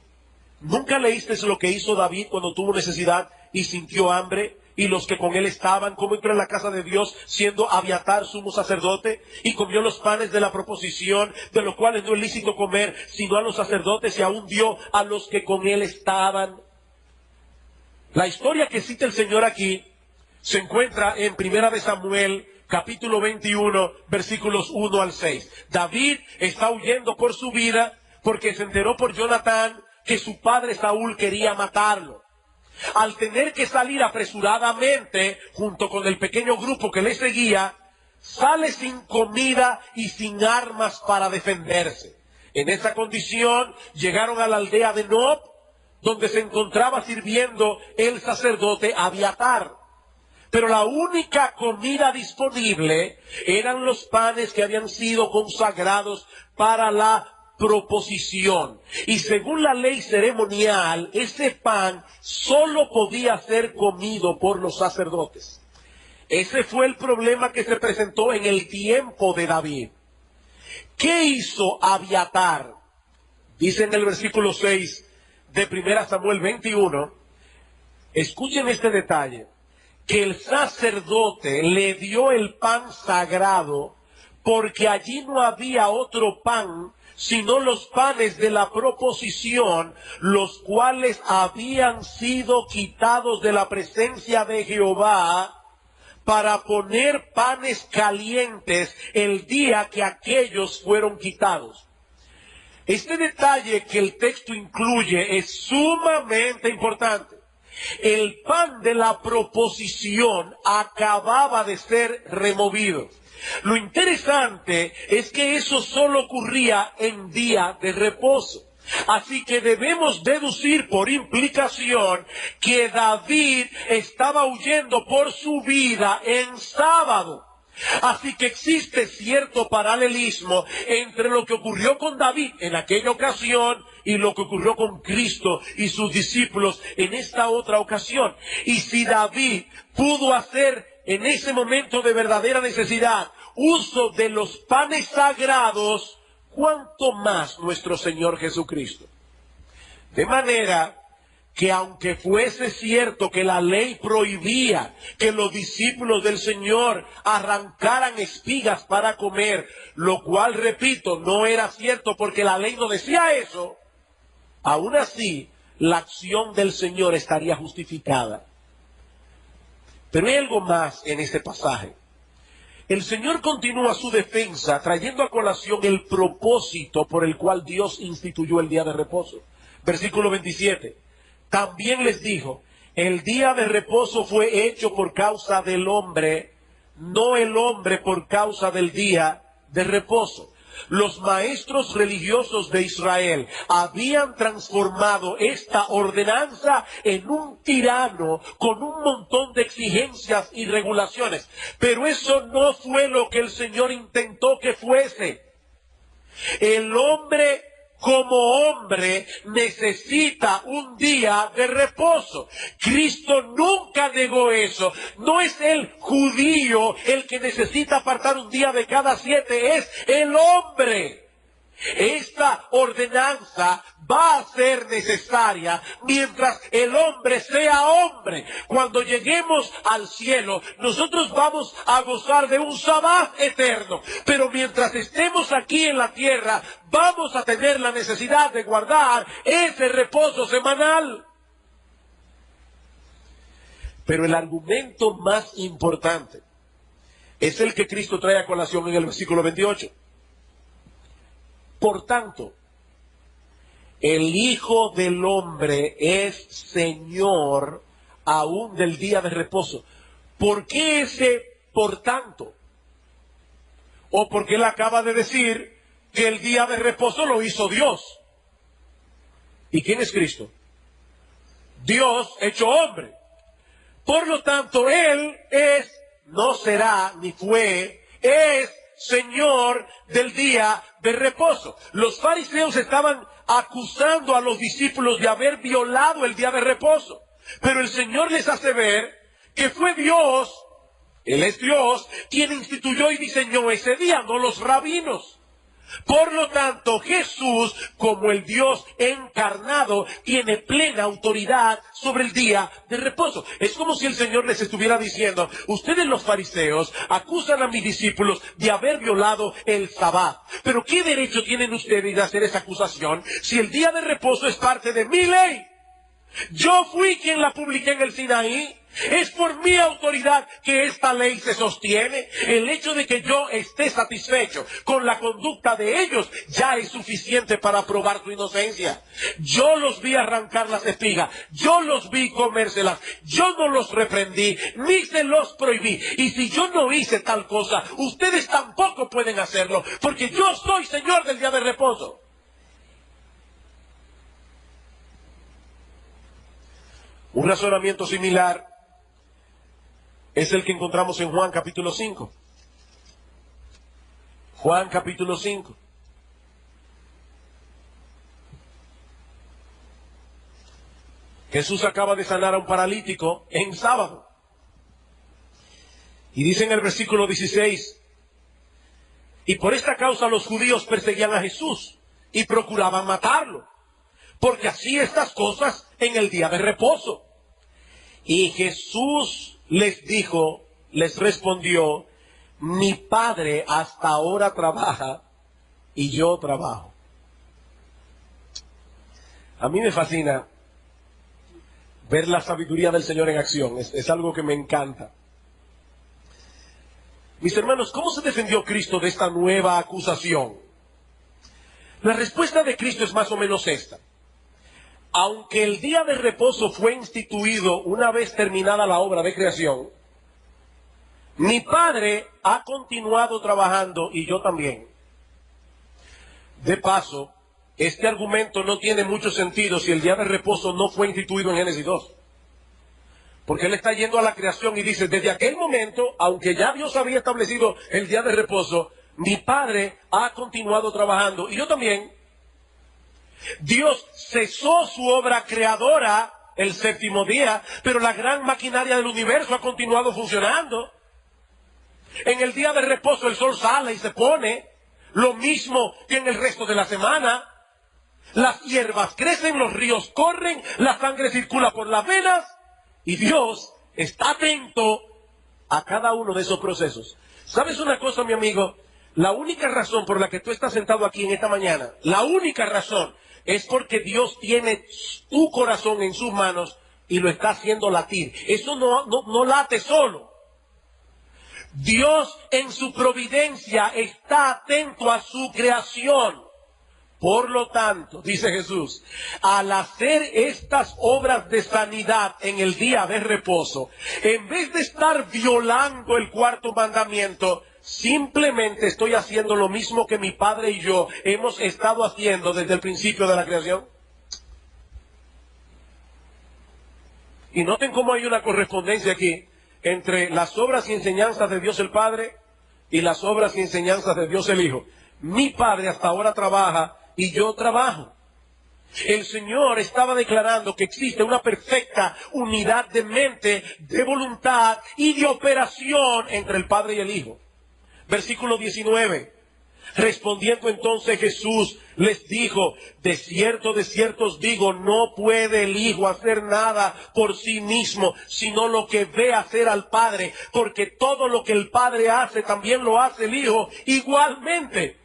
¿Nunca leíste lo que hizo David cuando tuvo necesidad y sintió hambre? Y los que con él estaban, cómo entró en la casa de Dios, siendo Abiatar sumo sacerdote, y comió los panes de la proposición, de los cuales no es lícito comer, sino a los sacerdotes, y aún dio a los que con él estaban. La historia que cita el Señor aquí se encuentra en Primera de Samuel, capítulo 21, versículos 1 al 6. David está huyendo por su vida porque se enteró por Jonatán que su padre Saúl quería matarlo. Al tener que salir apresuradamente, junto con el pequeño grupo que le seguía, sale sin comida y sin armas para defenderse. En esa condición llegaron a la aldea de Nob, donde se encontraba sirviendo el sacerdote Abiatar. Pero la única comida disponible eran los panes que habían sido consagrados para la proposición. Y según la ley ceremonial, ese pan solo podía ser comido por los sacerdotes. Ese fue el problema que se presentó en el tiempo de David. ¿Qué hizo Abiatar? Dice en el versículo 6 de 1 Samuel 21, escuchen este detalle, que el sacerdote le dio el pan sagrado porque allí no había otro pan sino los panes de la proposición, los cuales habían sido quitados de la presencia de Jehová para poner panes calientes el día que aquellos fueron quitados. Este detalle que el texto incluye es sumamente importante. El pan de la proposición acababa de ser removido. Lo interesante es que eso solo ocurría en día de reposo. Así que debemos deducir por implicación que David estaba huyendo por su vida en sábado. Así que existe cierto paralelismo entre lo que ocurrió con David en aquella ocasión y lo que ocurrió con Cristo y sus discípulos en esta otra ocasión. Y si David pudo hacer en ese momento de verdadera necesidad uso de los panes sagrados, ¿cuánto más nuestro Señor Jesucristo? De manera que aunque fuese cierto que la ley prohibía que los discípulos del Señor arrancaran espigas para comer, lo cual, repito, no era cierto porque la ley no decía eso, aún así la acción del Señor estaría justificada. Pero hay algo más en este pasaje. El Señor continúa su defensa trayendo a colación el propósito por el cual Dios instituyó el día de reposo. Versículo 27. También les dijo, el día de reposo fue hecho por causa del hombre, no el hombre por causa del día de reposo. Los maestros religiosos de Israel habían transformado esta ordenanza en un tirano con un montón de exigencias y regulaciones. Pero eso no fue lo que el Señor intentó que fuese. El hombre como hombre necesita un día de reposo. Cristo nunca negó eso. No es el judío el que necesita apartar un día de cada 7, es el hombre. Esta ordenanza va a ser necesaria mientras el hombre sea hombre. Cuando lleguemos al cielo, nosotros vamos a gozar de un sabbat eterno. Pero mientras estemos aquí en la tierra, vamos a tener la necesidad de guardar ese reposo semanal. Pero el argumento más importante es el que Cristo trae a colación en el versículo 28. Por tanto, el Hijo del Hombre es Señor aún del día de reposo. ¿Por qué ese por tanto? O porque él acaba de decir que el día de reposo lo hizo Dios. ¿Y quién es Cristo? Dios hecho hombre. Por lo tanto, él es, no será, ni fue, es Señor del día de reposo. Los fariseos estaban acusando a los discípulos de haber violado el día de reposo. Pero el Señor les hace ver que fue Dios, Él es Dios, quien instituyó y diseñó ese día, no los rabinos. Por lo tanto, Jesús, como el Dios encarnado, tiene plena autoridad sobre el día de reposo. Es como si el Señor les estuviera diciendo, ustedes los fariseos acusan a mis discípulos de haber violado el sabbat. Pero ¿qué derecho tienen ustedes de hacer esa acusación si el día de reposo es parte de mi ley? Yo fui quien la publiqué en el Sinaí. Es por mi autoridad que esta ley se sostiene. El hecho de que yo esté satisfecho con la conducta de ellos ya es suficiente para probar tu inocencia. Yo los vi arrancar las espigas, yo los vi comérselas, yo no los reprendí, ni se los prohibí. Y si yo no hice tal cosa, ustedes tampoco pueden hacerlo, porque yo soy Señor del día de reposo. Un razonamiento similar es el que encontramos en Juan capítulo 5. Juan capítulo 5. Jesús acaba de sanar a un paralítico en sábado. Y dice en el versículo 16, y por esta causa los judíos perseguían a Jesús y procuraban matarlo, porque hacía estas cosas en el día de reposo. Y Jesús les dijo, les respondió, mi Padre hasta ahora trabaja y yo trabajo. A mí me fascina ver la sabiduría del Señor en acción. Es algo que me encanta. Mis hermanos, ¿cómo se defendió Cristo de esta nueva acusación? La respuesta de Cristo es más o menos esta. Aunque el día de reposo fue instituido una vez terminada la obra de creación, mi Padre ha continuado trabajando y yo también. De paso, este argumento no tiene mucho sentido si el día de reposo no fue instituido en Génesis 2. Porque él está yendo a la creación y dice, desde aquel momento, aunque ya Dios había establecido el día de reposo, mi Padre ha continuado trabajando y yo también. Dios cesó su obra creadora el séptimo día, pero la gran maquinaria del universo ha continuado funcionando. En el día de reposo el sol sale y se pone, lo mismo que en el resto de la semana. Las hierbas crecen, los ríos corren, la sangre circula por las venas y Dios está atento a cada uno de esos procesos. ¿Sabes una cosa, mi amigo? La única razón por la que tú estás sentado aquí en esta mañana, la única razón es porque Dios tiene tu corazón en sus manos y lo está haciendo latir. Eso no late solo. Dios en su providencia está atento a su creación. Por lo tanto, dice Jesús, al hacer estas obras de sanidad en el día de reposo, en vez de estar violando el cuarto mandamiento, simplemente estoy haciendo lo mismo que mi Padre y yo hemos estado haciendo desde el principio de la creación. Y noten cómo hay una correspondencia aquí entre las obras y enseñanzas de Dios el Padre y las obras y enseñanzas de Dios el Hijo. Mi Padre hasta ahora trabaja y yo trabajo. El Señor estaba declarando que existe una perfecta unidad de mente, de voluntad y de operación entre el Padre y el Hijo. Versículo 19. Respondiendo entonces Jesús les dijo, de cierto os digo, no puede el Hijo hacer nada por sí mismo, sino lo que ve hacer al Padre, porque todo lo que el Padre hace también lo hace el Hijo igualmente.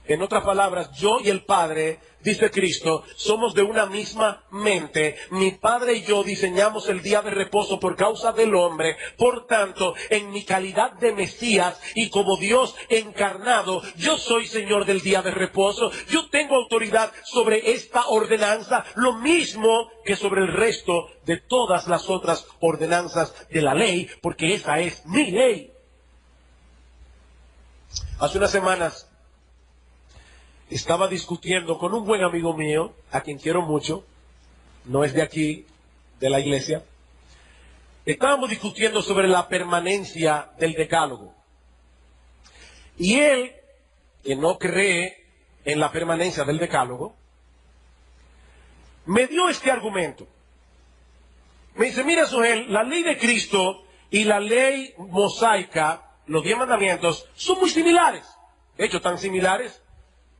En otras palabras, yo y el Padre, dice Cristo, somos de una misma mente. Mi Padre y yo diseñamos el día de reposo por causa del hombre. Por tanto, en mi calidad de Mesías y como Dios encarnado, yo soy Señor del día de reposo. Yo tengo autoridad sobre esta ordenanza, lo mismo que sobre el resto de todas las otras ordenanzas de la ley, porque esa es mi ley. Hace unas semanas estaba discutiendo con un buen amigo mío, a quien quiero mucho, no es de aquí, de la iglesia. Estábamos discutiendo sobre la permanencia del decálogo. Y él, que no cree en la permanencia del decálogo, me dio este argumento. Me dice, mira, Sujel, la ley de Cristo y la ley mosaica, los 10 mandamientos, son muy similares. De hecho, tan similares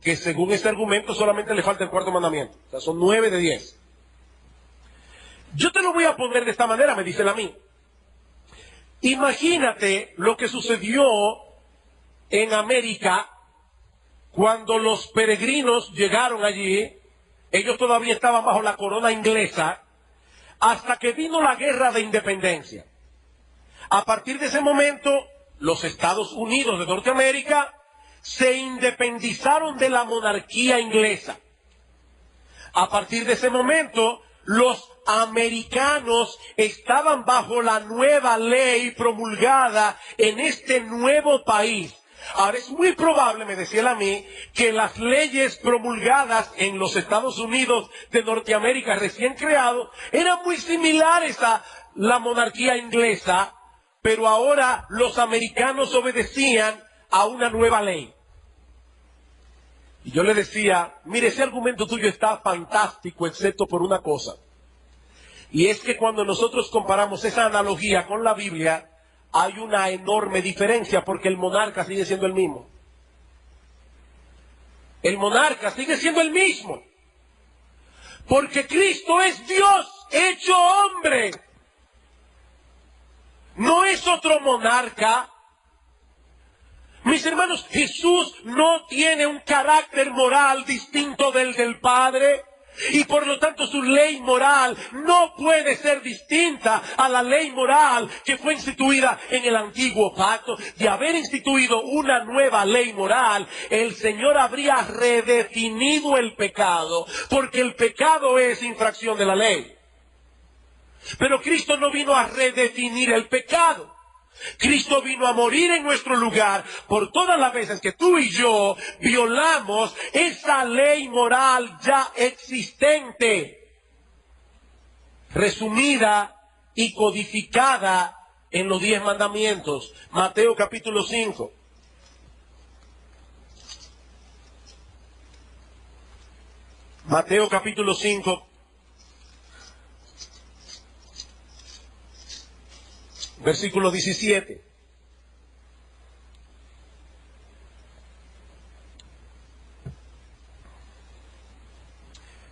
que según este argumento solamente le falta el cuarto mandamiento. O sea, son 9 de 10. Yo te lo voy a poner de esta manera, me dice él a mí. Imagínate lo que sucedió en América cuando los peregrinos llegaron allí. Ellos todavía estaban bajo la corona inglesa hasta que vino la guerra de independencia. A partir de ese momento, los Estados Unidos de Norteamérica se independizaron de la monarquía inglesa. A partir de ese momento, los americanos estaban bajo la nueva ley promulgada en este nuevo país. Ahora es muy probable, me decía él a mí, que las leyes promulgadas en los Estados Unidos de Norteamérica recién creados eran muy similares a la monarquía inglesa, pero ahora los americanos obedecían a una nueva ley. Y yo le decía, mire, ese argumento tuyo está fantástico, excepto por una cosa. Y es que cuando nosotros comparamos esa analogía con la Biblia, hay una enorme diferencia porque el monarca sigue siendo el mismo. El monarca sigue siendo el mismo. Porque Cristo es Dios hecho hombre. No es otro monarca. Mis hermanos, Jesús no tiene un carácter moral distinto del Padre. Y por lo tanto su ley moral no puede ser distinta a la ley moral que fue instituida en el antiguo pacto. De haber instituido una nueva ley moral, el Señor habría redefinido el pecado, porque el pecado es infracción de la ley. Pero Cristo no vino a redefinir el pecado. Cristo vino a morir en nuestro lugar por todas las veces que tú y yo violamos esa ley moral ya existente, resumida y codificada en los 10 mandamientos. Mateo capítulo 5. Mateo capítulo 5. Versículo 17.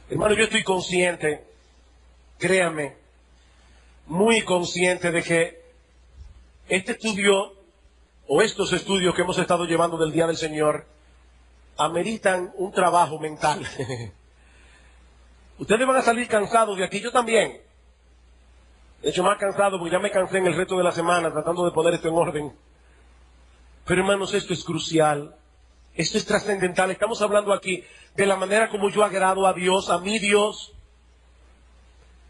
Hermano, yo estoy consciente, créame, muy consciente de que este estudio o estos estudios que hemos estado llevando del Día del Señor ameritan un trabajo mental. Ustedes van a salir cansados de aquí, yo también. De hecho, más cansado porque ya me cansé en el resto de la semana tratando de poner esto en orden. Pero hermanos, esto es crucial. Esto es trascendental. Estamos hablando aquí de la manera como yo agrado a Dios, a mi Dios.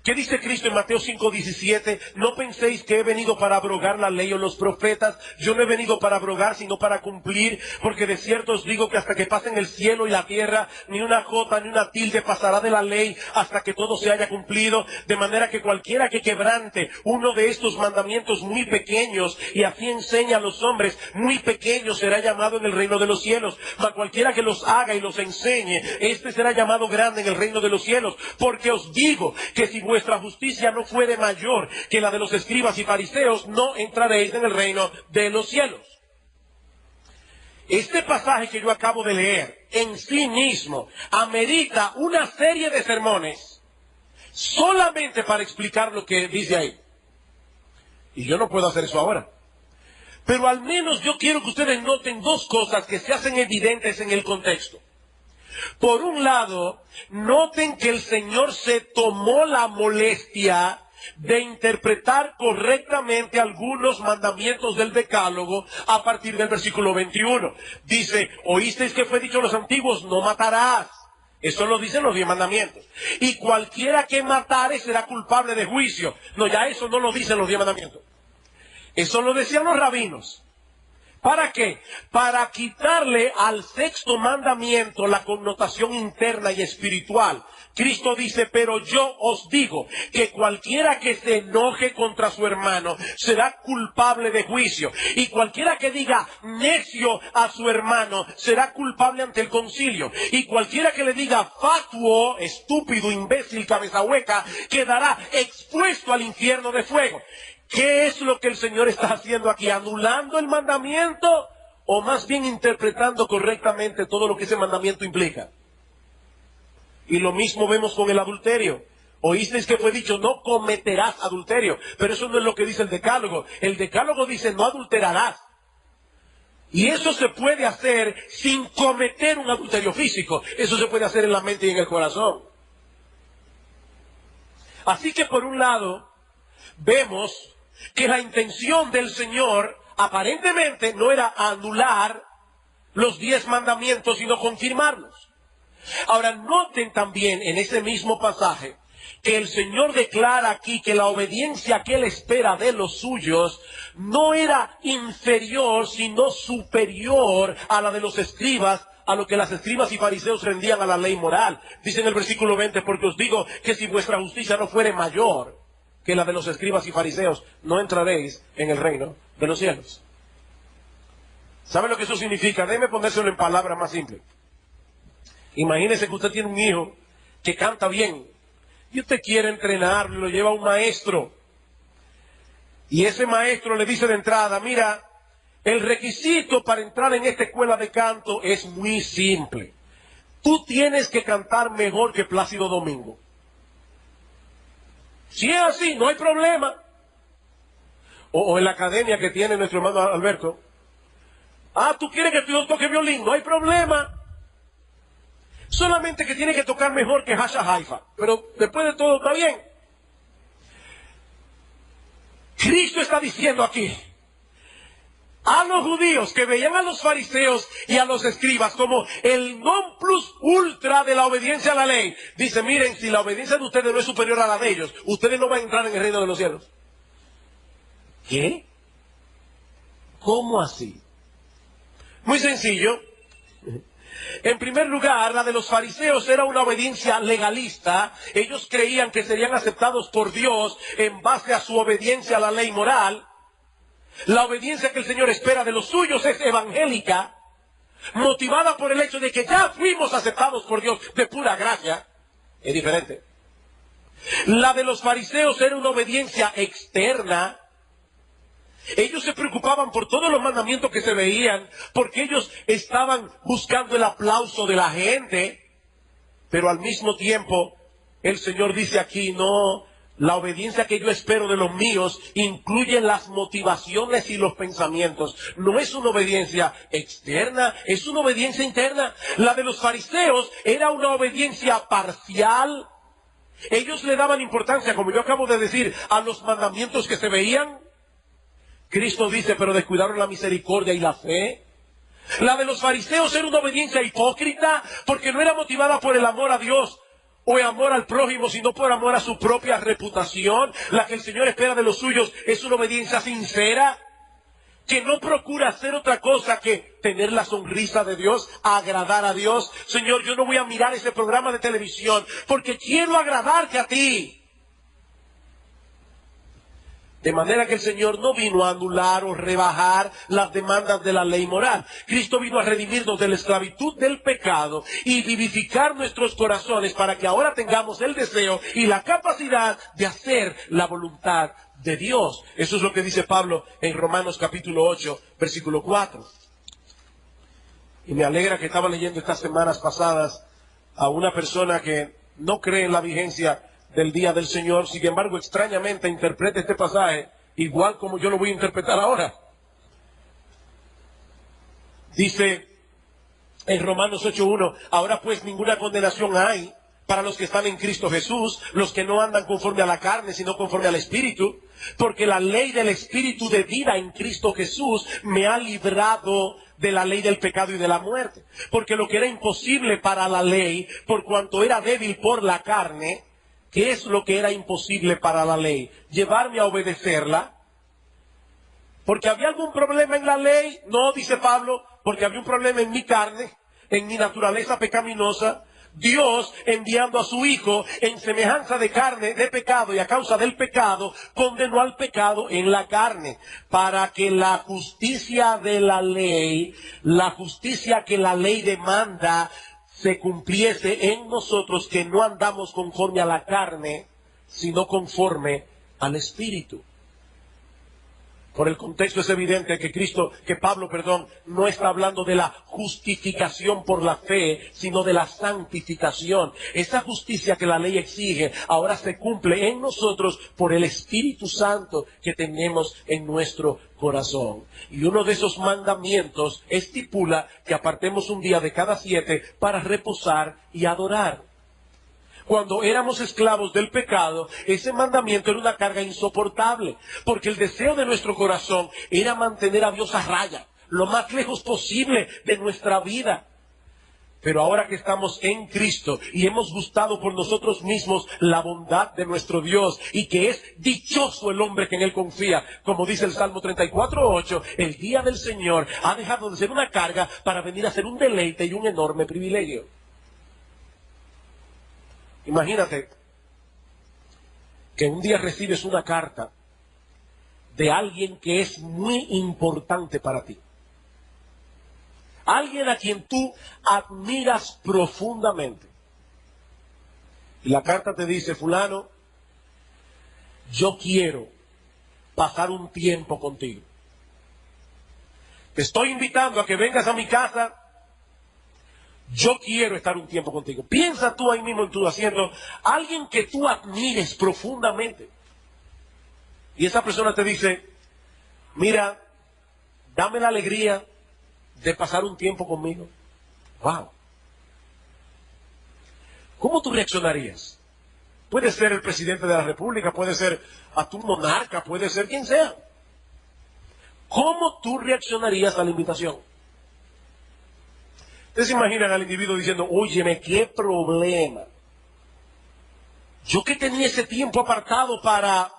¿Qué dice Cristo en Mateo 5:17? No penséis que he venido para abrogar la ley o los profetas. Yo no he venido para abrogar, sino para cumplir. Porque de cierto os digo que hasta que pasen el cielo y la tierra, ni una jota ni una tilde pasará de la ley hasta que todo se haya cumplido. De manera que cualquiera que quebrante uno de estos mandamientos muy pequeños, y así enseña a los hombres, muy pequeño será llamado en el reino de los cielos. Mas cualquiera que los haga y los enseñe, este será llamado grande en el reino de los cielos. Porque os digo que si vuestra justicia no fuere mayor que la de los escribas y fariseos, no entraréis en el reino de los cielos. Este pasaje que yo acabo de leer en sí mismo amerita una serie de sermones solamente para explicar lo que dice ahí. Y yo no puedo hacer eso ahora. Pero al menos yo quiero que ustedes noten dos cosas que se hacen evidentes en el contexto. Por un lado, noten que el Señor se tomó la molestia de interpretar correctamente algunos mandamientos del Decálogo a partir del versículo 21. Dice, oísteis que fue dicho a los antiguos, no matarás. Eso lo dicen los 10 mandamientos. Y cualquiera que matare será culpable de juicio. No, ya eso no lo dicen los 10 mandamientos. Eso lo decían los rabinos. ¿Para qué? Para quitarle al sexto mandamiento la connotación interna y espiritual. Cristo dice, pero yo os digo que cualquiera que se enoje contra su hermano será culpable de juicio. Y cualquiera que diga necio a su hermano será culpable ante el concilio. Y cualquiera que le diga fatuo, estúpido, imbécil, cabeza hueca, quedará expuesto al infierno de fuego. ¿Qué es lo que el Señor está haciendo aquí? ¿Anulando el mandamiento o más bien interpretando correctamente todo lo que ese mandamiento implica? Y lo mismo vemos con el adulterio. Oísteis que fue dicho, no cometerás adulterio. Pero eso no es lo que dice el Decálogo. El Decálogo dice, no adulterarás. Y eso se puede hacer sin cometer un adulterio físico. Eso se puede hacer en la mente y en el corazón. Así que por un lado, vemos que la intención del Señor aparentemente no era anular los 10 mandamientos, sino confirmarlos. Ahora, noten también en ese mismo pasaje que el Señor declara aquí que la obediencia que Él espera de los suyos no era inferior, sino superior a la de los escribas, a lo que las escribas y fariseos rendían a la ley moral. Dice en el versículo 20, porque os digo que si vuestra justicia no fuere mayor que la de los escribas y fariseos, no entraréis en el reino de los cielos. ¿Sabe lo que eso significa? Déjeme ponérselo en palabras más simples. Imagínese que usted tiene un hijo que canta bien y usted quiere entrenarlo, lo lleva a un maestro. Y ese maestro le dice de entrada, mira, el requisito para entrar en esta escuela de canto es muy simple. Tú tienes que cantar mejor que Plácido Domingo. Si es así, no hay problema. O en la academia que tiene nuestro hermano Alberto. Ah, ¿tú quieres que yo toque violín? No hay problema. Solamente que tiene que tocar mejor que Hasha Haifa. Pero después de todo está bien. Cristo está diciendo aquí a los judíos que veían a los fariseos y a los escribas como el non plus ultra de la obediencia a la ley. Dice, miren, si la obediencia de ustedes no es superior a la de ellos, ustedes no van a entrar en el reino de los cielos. ¿Qué? ¿Cómo así? Muy sencillo. En primer lugar, la de los fariseos era una obediencia legalista. Ellos creían que serían aceptados por Dios en base a su obediencia a la ley moral. La obediencia que el Señor espera de los suyos es evangélica, motivada por el hecho de que ya fuimos aceptados por Dios de pura gracia. Es diferente. La de los fariseos era una obediencia externa. Ellos se preocupaban por todos los mandamientos que se veían, porque ellos estaban buscando el aplauso de la gente. Pero al mismo tiempo, el Señor dice aquí, no, la obediencia que yo espero de los míos incluye las motivaciones y los pensamientos. No es una obediencia externa, es una obediencia interna. La de los fariseos era una obediencia parcial. Ellos le daban importancia, como yo acabo de decir, a los mandamientos que se veían. Cristo dice, pero descuidaron la misericordia y la fe. La de los fariseos era una obediencia hipócrita, porque no era motivada por el amor a Dios o el amor al prójimo, sino por amor a su propia reputación. La que el Señor espera de los suyos es una obediencia sincera, que no procura hacer otra cosa que tener la sonrisa de Dios, agradar a Dios. Señor, yo no voy a mirar ese programa de televisión porque quiero agradarte a ti. De manera que el Señor no vino a anular o rebajar las demandas de la ley moral. Cristo vino a redimirnos de la esclavitud del pecado y vivificar nuestros corazones para que ahora tengamos el deseo y la capacidad de hacer la voluntad de Dios. Eso es lo que dice Pablo en Romanos capítulo 8, versículo 4. Y me alegra que estaba leyendo estas semanas pasadas a una persona que no cree en la vigencia del día del Señor, sin embargo, extrañamente interpreta este pasaje igual como yo lo voy a interpretar ahora. Dice en Romanos 8:1, ahora pues ninguna condenación hay para los que están en Cristo Jesús, los que no andan conforme a la carne, sino conforme al Espíritu, porque la ley del Espíritu de vida en Cristo Jesús me ha librado de la ley del pecado y de la muerte. Porque lo que era imposible para la ley, por cuanto era débil por la carne, ¿qué es lo que era imposible para la ley? Llevarme a obedecerla. ¿Porque había algún problema en la ley? No, dice Pablo, porque había un problema en mi carne, en mi naturaleza pecaminosa. Dios, enviando a su Hijo en semejanza de carne, de pecado, y a causa del pecado, condenó al pecado en la carne, para que la justicia de la ley, la justicia que la ley demanda, se cumpliese en nosotros, que no andamos conforme a la carne, sino conforme al Espíritu. Por el contexto es evidente que Pablo, no está hablando de la justificación por la fe, sino de la santificación. Esa justicia que la ley exige, ahora se cumple en nosotros por el Espíritu Santo que tenemos en nuestro corazón. Y uno de esos mandamientos estipula que apartemos un día de cada 7 para reposar y adorar. Cuando éramos esclavos del pecado, ese mandamiento era una carga insoportable, porque el deseo de nuestro corazón era mantener a Dios a raya, lo más lejos posible de nuestra vida. Pero ahora que estamos en Cristo y hemos gustado por nosotros mismos la bondad de nuestro Dios y que es dichoso el hombre que en Él confía, como dice el Salmo 34:8, el día del Señor ha dejado de ser una carga para venir a ser un deleite y un enorme privilegio. Imagínate que un día recibes una carta de alguien que es muy importante para ti. Alguien a quien tú admiras profundamente. Y la carta te dice: fulano, yo quiero pasar un tiempo contigo. Te estoy invitando a que vengas a mi casa. Yo quiero estar un tiempo contigo. Piensa tú ahí mismo en tu asiento, alguien que tú admires profundamente. Y esa persona te dice: mira, dame la alegría de pasar un tiempo conmigo. Wow. ¿Cómo tú reaccionarías? Puede ser el presidente de la República, puede ser a tu monarca, puede ser quien sea. ¿Cómo tú reaccionarías a la invitación? Ustedes se imaginan al individuo diciendo: óyeme, qué problema. Yo que tenía ese tiempo apartado para...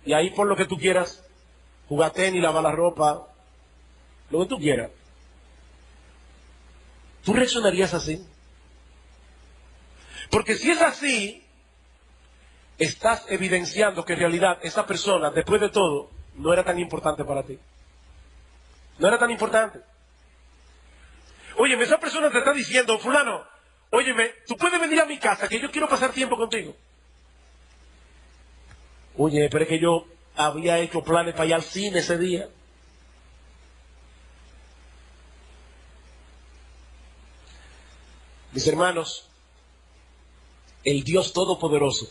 Y ahí por lo que tú quieras, jugar tenis, lavar la ropa, lo que tú quieras. ¿Tú reaccionarías así? Porque si es así, estás evidenciando que en realidad esa persona, después de todo, no era tan importante para ti. No era tan importante. Óyeme, esa persona te está diciendo: fulano, óyeme, tú puedes venir a mi casa, que yo quiero pasar tiempo contigo. Oye, pero es que yo había hecho planes para ir al cine ese día. Mis hermanos, el Dios Todopoderoso,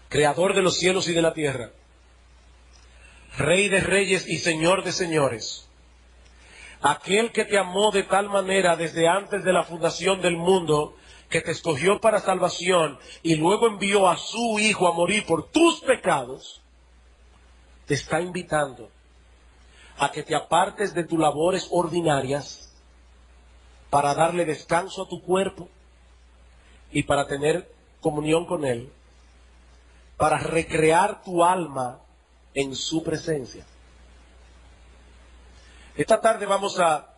Creador de los cielos y de la tierra, Rey de reyes y Señor de señores, aquel que te amó de tal manera desde antes de la fundación del mundo, que te escogió para salvación y luego envió a su Hijo a morir por tus pecados, te está invitando a que te apartes de tus labores ordinarias para darle descanso a tu cuerpo y para tener comunión con Él, para recrear tu alma en su presencia. Esta tarde vamos a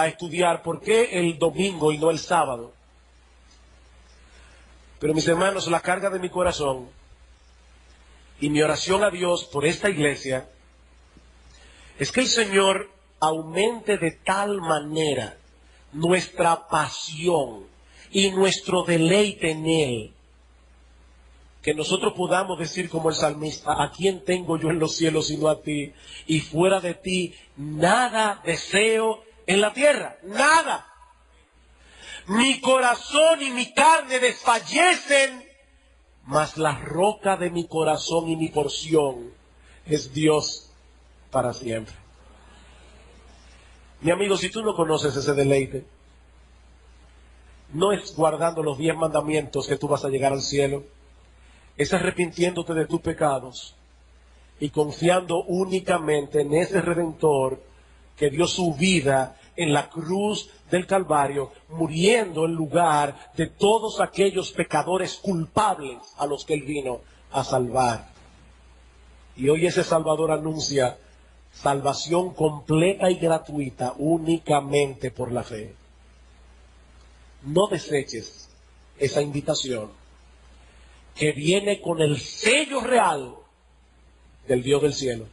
estudiar por qué el domingo y no el sábado. Pero mis hermanos, la carga de mi corazón y mi oración a Dios por esta iglesia es que el Señor aumente de tal manera nuestra pasión y nuestro deleite en Él, que nosotros podamos decir como el salmista: ¿a quién tengo yo en los cielos sino a ti? Y fuera de ti nada deseo en la tierra, nada. Mi corazón y mi carne desfallecen, mas la roca de mi corazón y mi porción es Dios para siempre. Mi amigo, si tú no conoces ese deleite, no es guardando los 10 mandamientos que tú vas a llegar al cielo. Es arrepintiéndote de tus pecados y confiando únicamente en ese Redentor que dio su vida en la cruz del Calvario, muriendo en lugar de todos aquellos pecadores culpables a los que Él vino a salvar. Y hoy ese Salvador anuncia salvación completa y gratuita únicamente por la fe. No deseches esa invitación que viene con el sello real del Dios del cielo.